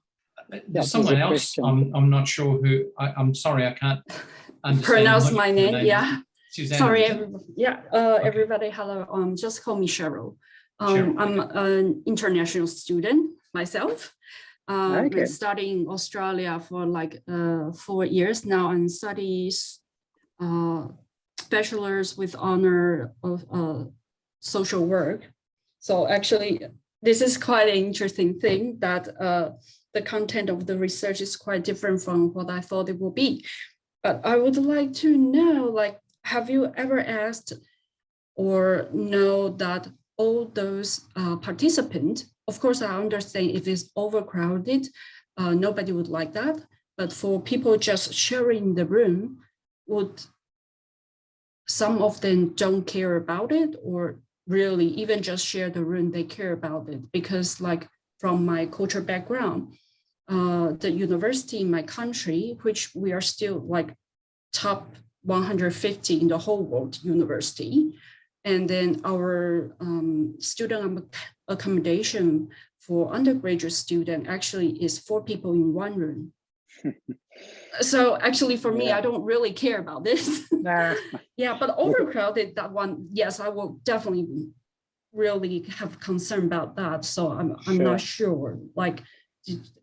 there's someone else. I'm not sure who. I'm sorry, I can't understand. Pronounce my name. Yeah. Susanna, sorry. okay. Everybody. Hello. Just call me Cheryl. Cheryl. I'm an international student myself. Okay. Been studying in Australia for like 4 years now, and studies bachelor's with honor of social work. So actually, this is quite an interesting thing that the content of the research is quite different from what I thought it would be. But I would like to know, like, have you ever asked or know that all those participants, of course, I understand if it's overcrowded, nobody would like that. But for people just sharing the room, would some of them don't care about it, or really even just share the room, they care about it? Because like from my culture background, the university in my country, which we are still like top 150 in the whole world university, and then our student accommodation for undergraduate student actually is 4 people in 1 room. So actually for me, I don't really care about this. Yeah, but overcrowded, that one, yes, I will definitely really have concern about that. So I'm not sure, like,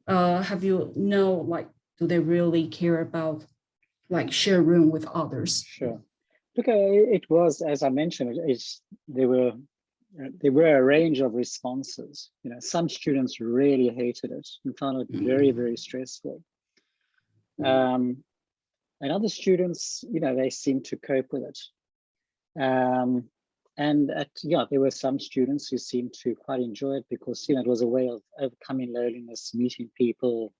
have you know, like, do they really care about like share room with others? Sure. Look, it was, as I mentioned, there were a range of responses. You know, some students really hated it and found it very, very stressful. And other students, you know, they seemed to cope with it. And there were some students who seemed to quite enjoy it because, you know, it was a way of overcoming loneliness, meeting people.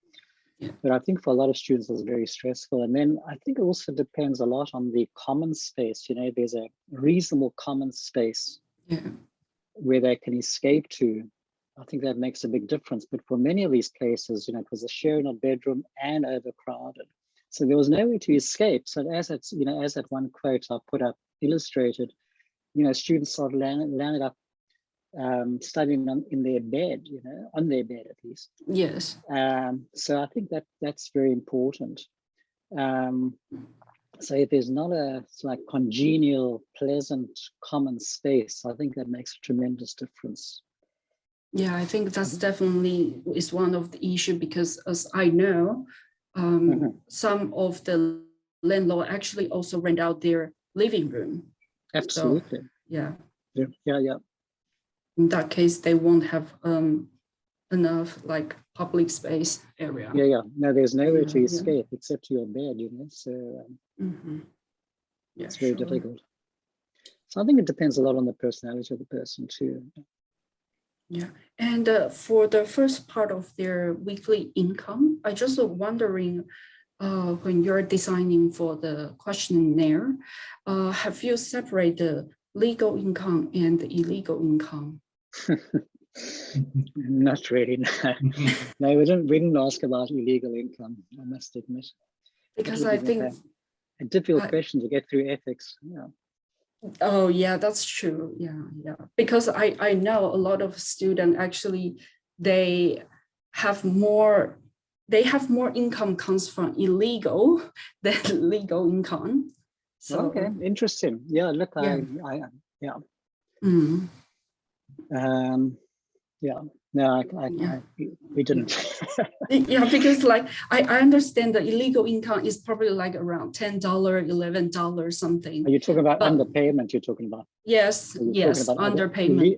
Yeah. But I think for a lot of students, it was very stressful. And then I think it also depends a lot on the common space. You know, there's a reasonable common space where they can escape to. I think that makes a big difference. But for many of these places, you know, it was a sharing a bedroom and overcrowded. So there was nowhere to escape. So as it's, you know, as that one quote I put up illustrated, you know, students sort of landed up studying in their bed, you know, on their bed at least. Yes. So I think that's very important. So if there's not a like congenial, pleasant, common space, I think that makes a tremendous difference. Yeah, I think that's definitely is one of the issues, because as I know, some of the landlord actually also rent out their living room. Absolutely. So, yeah. Yeah. In that case, they won't have enough like public space area. Yeah. No, there's nowhere to escape except your bed, you know. So it's very difficult. So I think it depends a lot on the personality of the person too. Yeah, and for the first part of their weekly income, I just wondering, when you're designing for the questionnaire, have you separated the legal income and the illegal income? Not really. No, we didn't ask about illegal income, I must admit. Because I think a difficult question to get through ethics. Yeah. Oh yeah, that's true. Yeah. Because I know a lot of students actually they have more income comes from illegal than legal income. So okay, interesting. Yeah, look, yeah. No, we didn't. Yeah, because like I understand the illegal income is probably like around $10, $11 something. Are you talking about underpayment? You're talking about? Yes, underpayment.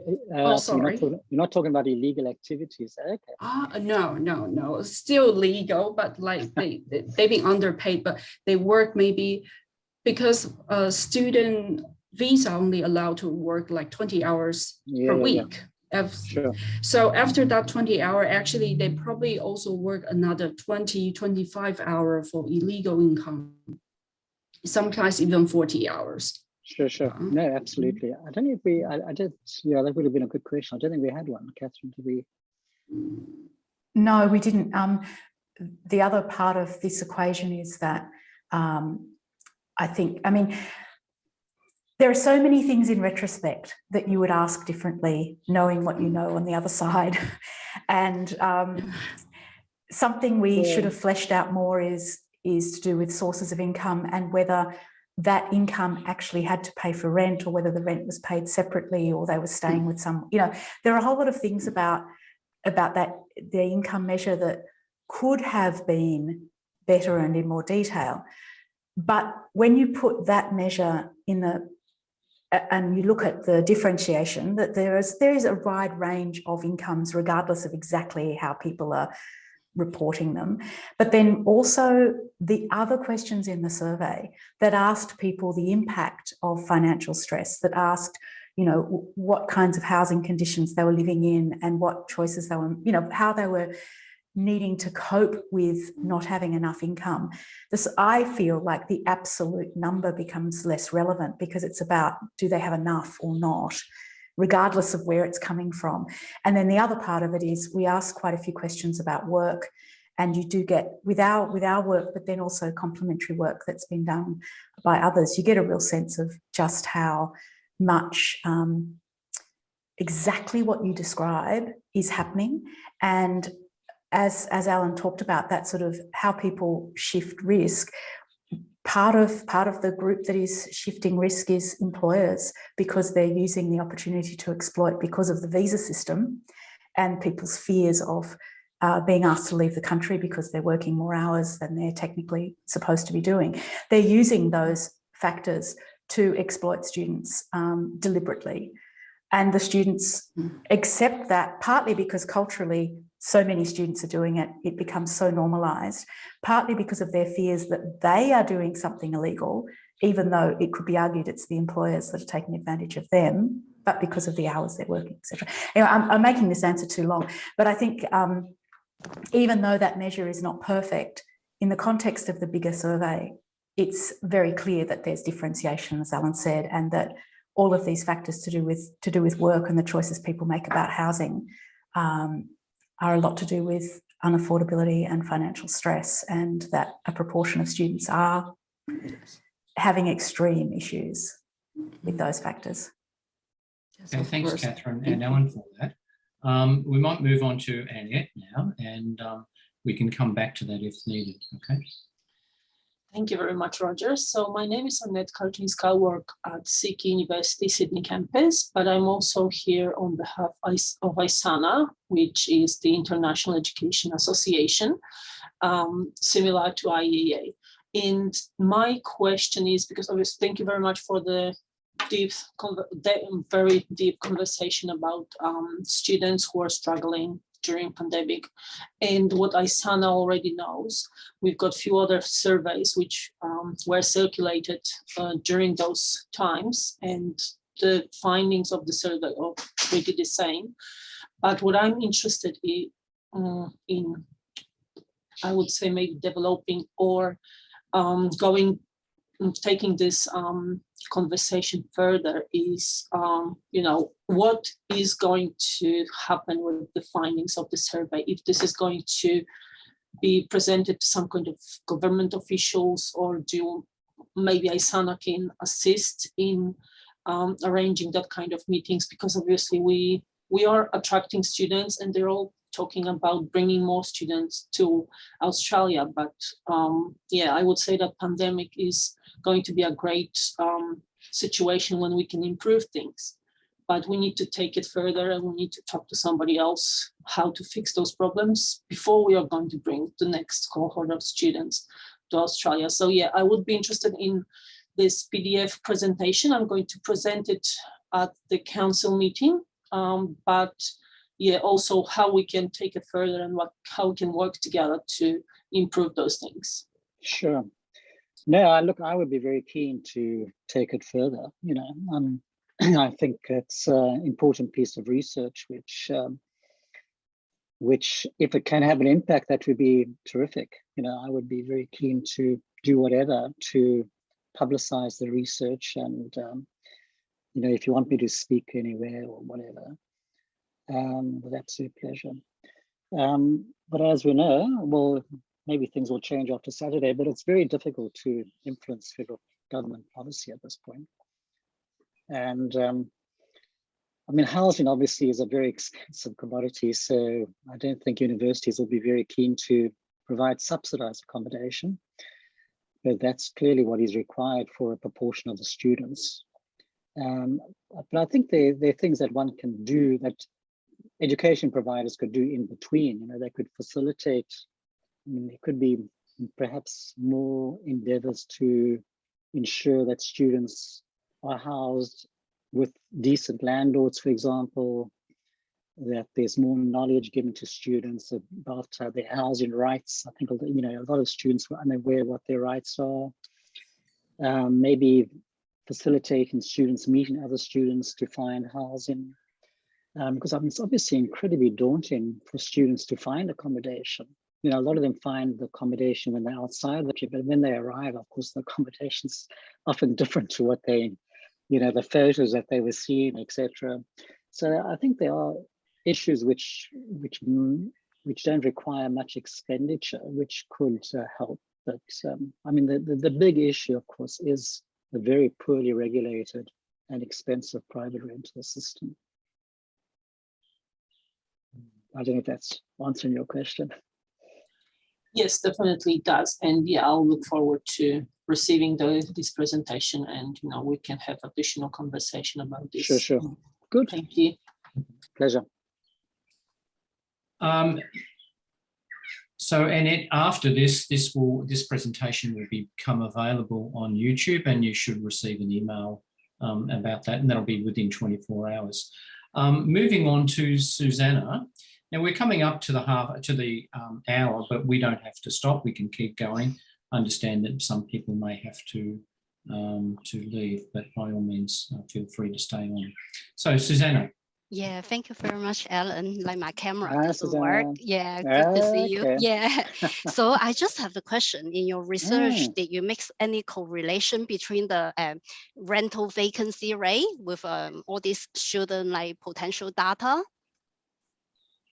Sorry. So you're not talking about illegal activities. Okay. No, still legal, but like they've been underpaid, but they work maybe because student visa only allowed to work like 20 hours per week. Sure. So after that 20-hour, actually, they probably also work another 20, 25 hours for illegal income, sometimes even 40 hours. Sure. No, absolutely. I don't know if we, I did, yeah, that would have been a good question. I don't think we had one, Catherine, did we? No, we didn't. The other part of this equation is that I mean, there are so many things in retrospect that you would ask differently, knowing what you know on the other side. And something we should have fleshed out more is to do with sources of income and whether that income actually had to pay for rent or whether the rent was paid separately or they were staying with some, there are a whole lot of things about that, the income measure that could have been better and in more detail. But when you put that measure in and you look at the differentiation, that there is a wide range of incomes regardless of exactly how people are reporting them. But then also the other questions in the survey that asked people the impact of financial stress, that asked, what kinds of housing conditions they were living in and what choices they were, how they were needing to cope with not having enough income. I feel like the absolute number becomes less relevant because it's about, do they have enough or not, regardless of where it's coming from. And then the other part of it is we ask quite a few questions about work, and you do get, with our work, but then also complementary work that's been done by others, you get a real sense of just how much exactly what you describe is happening. And as Alan talked about, that sort of how people shift risk, part of the group that is shifting risk is employers, because they're using the opportunity to exploit because of the visa system and people's fears of being asked to leave the country because they're working more hours than they're technically supposed to be doing. They're using those factors to exploit students deliberately. And the students accept that, partly because culturally so many students are doing it, it becomes so normalised, partly because of their fears that they are doing something illegal, even though it could be argued it's the employers that are taking advantage of them, but because of the hours they're working, etc. Anyway, I'm making this answer too long, but I think even though that measure is not perfect, in the context of the bigger survey, it's very clear that there's differentiation, as Alan said, and that all of these factors to do with work and the choices people make about housing are a lot to do with unaffordability and financial stress, and that a proportion of students are having extreme issues with those factors. Okay, thanks, Catherine and Alan, for that. We might move on to Annette now, and we can come back to that if needed, okay? Thank you very much, Roger. So my name is Annette Karczynska. I work at CK University Sydney campus, but I'm also here on behalf of ISANA, which is the International Education Association, similar to IEA. And my question is, because obviously, thank you very much for the very deep conversation about students who are struggling during pandemic. And what ISANA already knows, we've got a few other surveys which were circulated during those times, and the findings of the survey are pretty the same. But what I'm interested in, I would say maybe developing or taking this conversation further is, what is going to happen with the findings of the survey, if this is going to be presented to some kind of government officials, or do maybe ISANA can assist in arranging that kind of meetings, because obviously we are attracting students and they're all talking about bringing more students to Australia. But yeah, I would say that pandemic is going to be a great situation when we can improve things. But we need to take it further, and we need to talk to somebody else how to fix those problems before we are going to bring the next cohort of students to Australia. So yeah, I would be interested in this PDF presentation. I'm going to present it at the council meeting, but yeah, also how we can take it further and how we can work together to improve those things. Sure. No, I would be very keen to take it further. I think it's an important piece of research, which if it can have an impact, that would be terrific. You know, I would be very keen to do whatever to publicize the research, and you know, if you want me to speak anywhere or whatever, with absolute pleasure. But as we know, well, maybe things will change after Saturday, but it's very difficult to influence federal government policy at this point. And I mean, housing obviously is a very expensive commodity, so I don't think universities will be very keen to provide subsidized accommodation, but that's clearly what is required for a proportion of the students. But I think there are things that one can do, that education providers could do in between. You know, they could facilitate, I mean, there could be perhaps more endeavors to ensure that students are housed with decent landlords, for example, that there's more knowledge given to students about their housing rights. I think, you know, a lot of students were unaware what their rights are. Maybe facilitating students meeting other students to find housing. Because I mean, it's obviously incredibly daunting for students to find accommodation. You know, a lot of them find the accommodation when they're outside the trip, but when they arrive, of course, the accommodation's often different to what they, you know, the photos that they were seeing, etc. So I think there are issues which don't require much expenditure, which could help. But I mean, the big issue, of course, is a very poorly regulated and expensive private rental system. I don't know if that's answering your question. Yes, definitely does. And yeah, I'll look forward to receiving this presentation, and you know, we can have additional conversation about this. Sure. Good. Thank you. Pleasure. So, and after this presentation will become available on YouTube, and you should receive an email about that, and that'll be within 24 hours. Moving on to Susanna. Now we're coming up to the hour, but we don't have to stop. We can keep going. I understand that some people may have to leave, but by all means, feel free to stay on. So, Susanna. Yeah, thank you very much, Alan. Like my camera Hi, doesn't Susanna. work. Yeah, good to see you. Okay. Yeah. So I just have a question. In your research, did you make any correlation between the rental vacancy rate with all these student like potential data?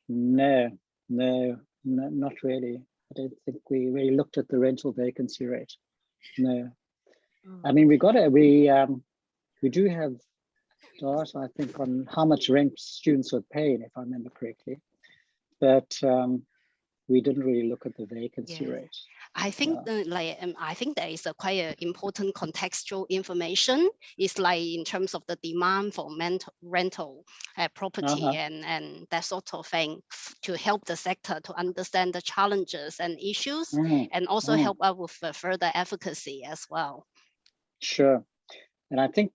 No, not really. I don't think we really looked at the rental vacancy rate. No. I mean, we do have data, I think, on how much rent students were paying, if I remember correctly, but we didn't really look at the vacancy rate. I think I think there is a quite a important contextual information. It's like in terms of the demand for rental property and that sort of thing, to help the sector to understand the challenges and issues, and also help us with further advocacy as well. Sure, and I think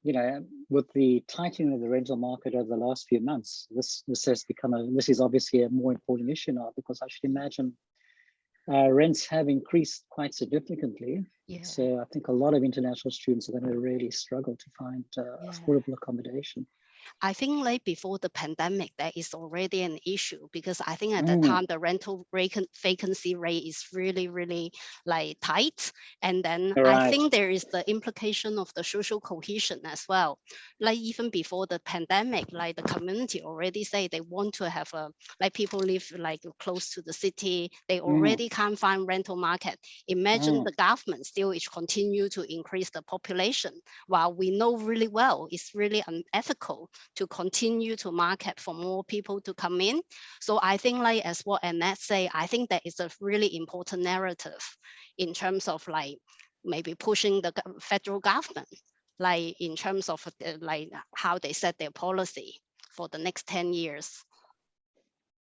you know, with the tightening of the rental market over the last few months, this has become this is obviously a more important issue now, because I should imagine rents have increased quite significantly. So I think a lot of international students are going to really struggle to find affordable accommodation. I think like before the pandemic, that is already an issue, because I think at the time the rental vacancy rate is really, really like tight. And then I think there is the implication of the social cohesion as well. Like even before the pandemic, like the community already say they want to have like people live like close to the city. They already can't find rental market. Imagine the government still is continue to increase the population, while we know really well it's really unethical to continue to market for more people to come in. So I think like as what Annette say, I think that is a really important narrative in terms of like maybe pushing the federal government, like in terms of like how they set their policy for the next 10 years.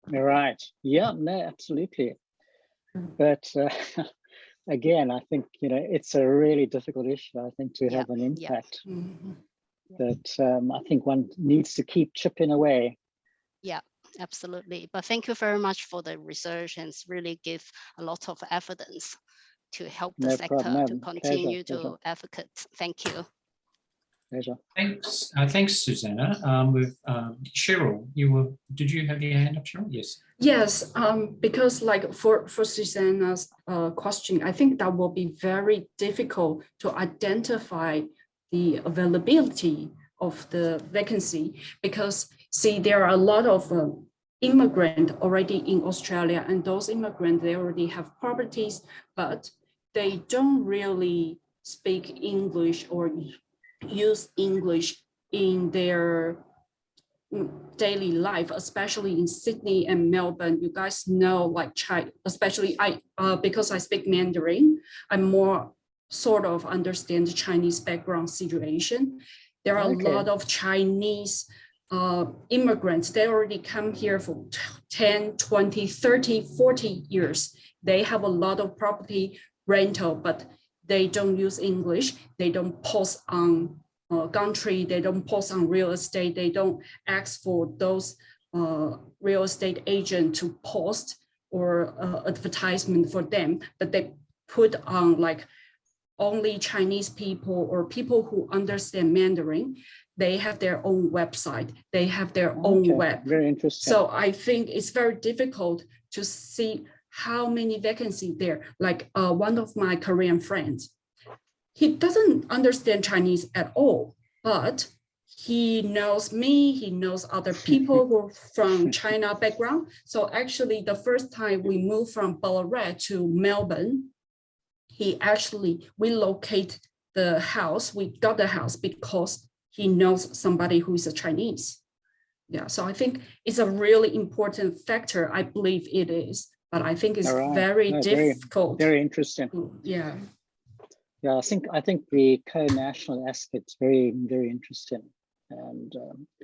Right. Yeah, no, absolutely. But again, I think, you know, it's a really difficult issue, I think, to have an impact. But I think one needs to keep chipping away. Yeah, absolutely. But thank you very much for the research, and it's really give a lot of evidence to help the sector to continue to advocate. Thank you. Pleasure. Thanks, thanks, Susanna. With Cheryl, did you have your hand up, Cheryl? Yes. Yes, because like for Susanna's question, I think that will be very difficult to identify the availability of the vacancy, because see, there are a lot of immigrants already in Australia, and those immigrants, they already have properties, but they don't really speak English or use English in their daily life, especially in Sydney and Melbourne. You guys know, like especially because I speak Mandarin, I more sort of understand the Chinese background situation. There are a lot of Chinese immigrants. They already come here for 10, 20, 30, 40 years. They have a lot of property rental, but they don't use English. They don't post on Gumtree. They don't post on real estate. They don't ask for those real estate agent to post or advertisement for them, but they put on like only Chinese people or people who understand Mandarin. They have their own website. They have their own web. Very interesting. So I think it's very difficult to see how many vacancies there. Like one of my Korean friends, he doesn't understand Chinese at all, but he knows me, he knows other people who are from China background. So actually the first time we moved from Ballarat to Melbourne, he actually relocated the house. We got the house because he knows somebody who is a Chinese. Yeah, so I think it's a really important factor. I believe it is, but I think it's very difficult. Very interesting. Yeah. Yeah, I think the co-national aspect is very, very interesting and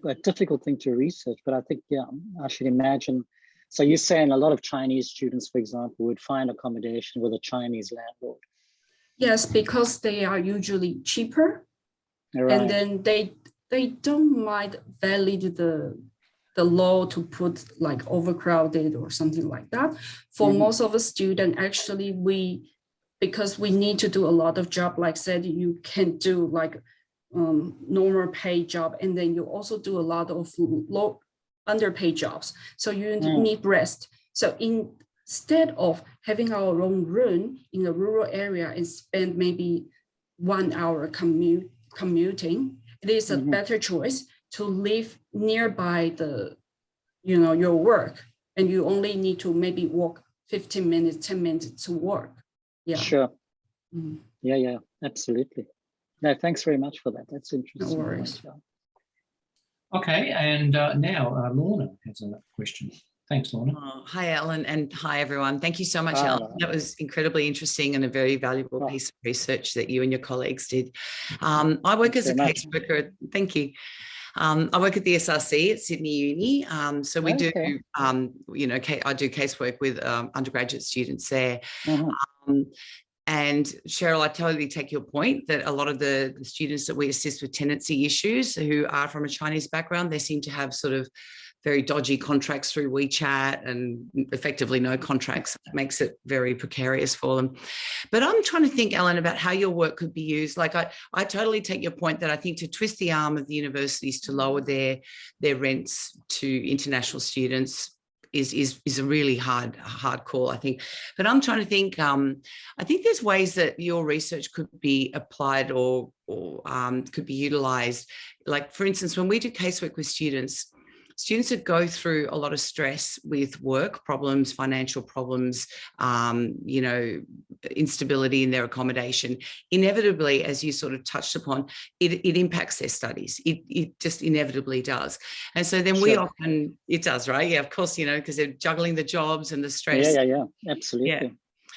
a difficult thing to research, but I think, yeah, I should imagine. So you're saying a lot of Chinese students, for example, would find accommodation with a Chinese landlord? Yes, because they are usually cheaper, and then they don't mind valid the law to put like overcrowded or something like that. For most of the students, actually, because we need to do a lot of job, like said, you can do like normal pay job, and then you also do a lot of low underpaid jobs. So you need rest. So instead of having our own room in a rural area and spend maybe 1 hour commuting, it is a better choice to live nearby your work, and you only need to maybe walk 15 minutes, 10 minutes to work. Yeah. Sure. Yeah, absolutely. No, thanks very much for that. That's interesting. No worries. Okay, and now Lorna has a question. Thanks, Lorna. Hi, Alan, and hi, everyone. Thank you so much, Alan. That was incredibly interesting and a very valuable piece of research that you and your colleagues did. I work as a caseworker. Thank you. I work at the SRC at Sydney Uni. So we do, I do casework with undergraduate students there. And Cheryl, I totally take your point that a lot of the students that we assist with tenancy issues who are from a Chinese background, they seem to have sort of very dodgy contracts through WeChat and effectively no contracts. That makes it very precarious for them. But I'm trying to think, Ellen, about how your work could be used. Like I totally take your point that I think to twist the arm of the universities to lower their rents to international students is a really hard call, I think. But I'm trying to think, I think there's ways that your research could be applied or could be utilized. Like, for instance, when we do casework with students that go through a lot of stress with work problems, financial problems, instability in their accommodation, inevitably, as you sort of touched upon, it impacts their studies. It just inevitably does. And so then it does, right? Yeah, of course, because they're juggling the jobs and the stress. Yeah, absolutely. Yeah.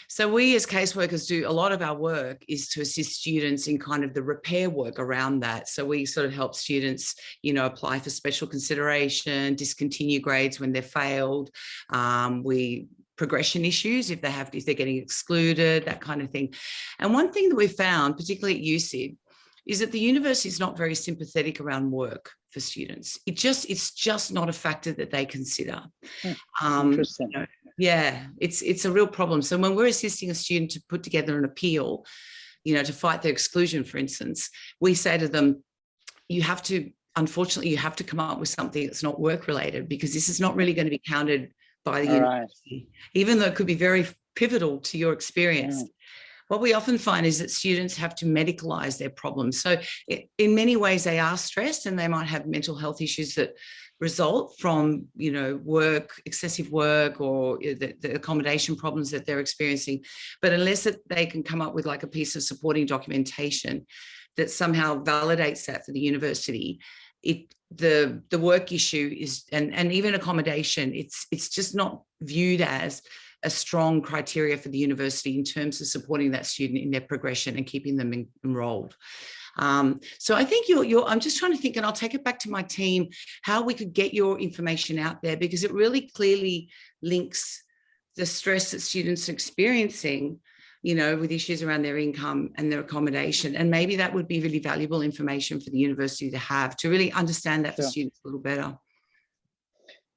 So we as caseworkers do a lot of our work is to assist students in kind of the repair work around that. So we sort of help students, apply for special consideration, discontinue grades when they're failed. We progression issues if they're getting excluded, that kind of thing. And one thing that we found, particularly at USyd, is that the university is not very sympathetic around work for students. It's just not a factor that they consider. Interesting. Yeah, it's a real problem. So when we're assisting a student to put together an appeal, to fight their exclusion, for instance, we say to them, unfortunately, you have to come up with something that's not work related, because this is not really going to be counted by the university, even though it could be very pivotal to your experience. What we often find is that students have to medicalize their problems. So in many ways, they are stressed and they might have mental health issues that result from, work, excessive work, or the accommodation problems that they're experiencing. But unless they can come up with like a piece of supporting documentation that somehow validates that for the university, the work issue is, and even accommodation, it's just not viewed as a strong criteria for the university in terms of supporting that student in their progression and keeping them enrolled. So I think I'm just trying to think, and I'll take it back to my team, how we could get your information out there, because it really clearly links the stress that students are experiencing, with issues around their income and their accommodation. And maybe that would be really valuable information for the university to have, to really understand that for students a little better.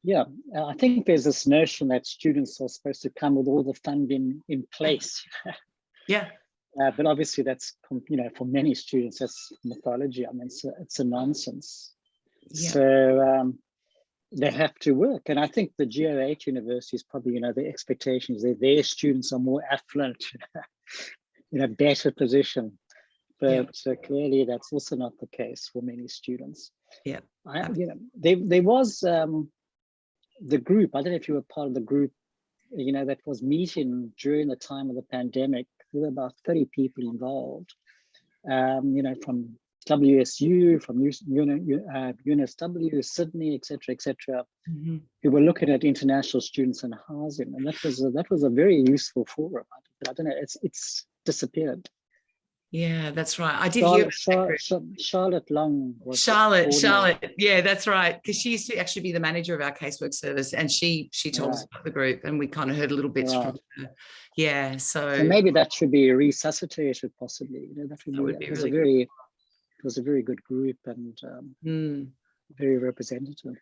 Yeah, I think there's this notion that students are supposed to come with all the funding in place. Yeah. But obviously that's, for many students, that's mythology. I mean, it's a nonsense. Yeah. So they have to work. And I think the GO8 universities probably, the expectation is that their students are more affluent, in a better position. But clearly that's also not the case for many students. Yeah. There was the group, I don't know if you were part of the group, that was meeting during the time of the pandemic. There were about 30 people involved, from WSU, from UNSW, Sydney, etc., who were looking at international students and housing, and that was a very useful forum. But I don't know, it's disappeared. Yeah, that's right. I did hear Charlotte Long. Charlotte. Yeah, that's right. Because she used to actually be the manager of our casework service, and she told us about the group, and we kind of heard a little bit from her. Yeah, so maybe that should be resuscitated, possibly. It was a very good group and very representative.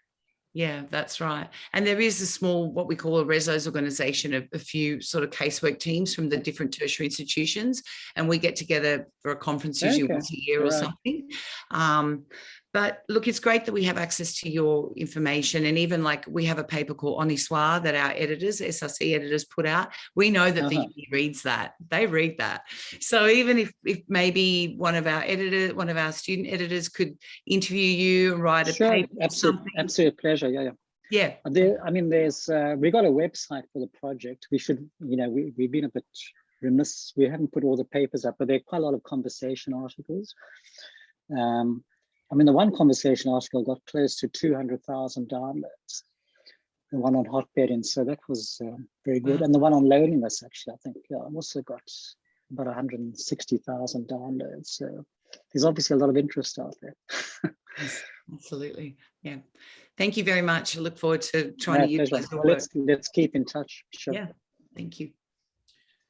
Yeah, that's right. And there is a small, what we call a resos organization, of a few sort of casework teams from the different tertiary institutions. And we get together for a conference usually once a year or something. But look, it's great that we have access to your information. And even like we have a paper called On Histoire that our editors, SRC editors, put out. We know that the uni reads that. They read that. So even if maybe one of our student editors could interview you and write a paper. Absolute pleasure. Yeah. There's we got a website for the project. We should, we've been a bit remiss. We haven't put all the papers up, but there are quite a lot of conversation articles. The one conversation article got close to 200,000 downloads, the one on hotbedding, so that was very good. And the one on loneliness, actually, I think also got about 160,000 downloads. So there's obviously a lot of interest out there. Yes, absolutely. Yeah. Thank you very much. I look forward to trying to utilize your work. Let's keep in touch. Sure. Yeah. Thank you.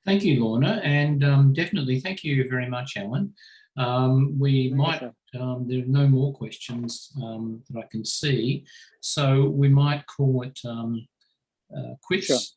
Thank you, Lorna. And definitely thank you very much, Alan. There are no more questions that I can see, so we might call it quits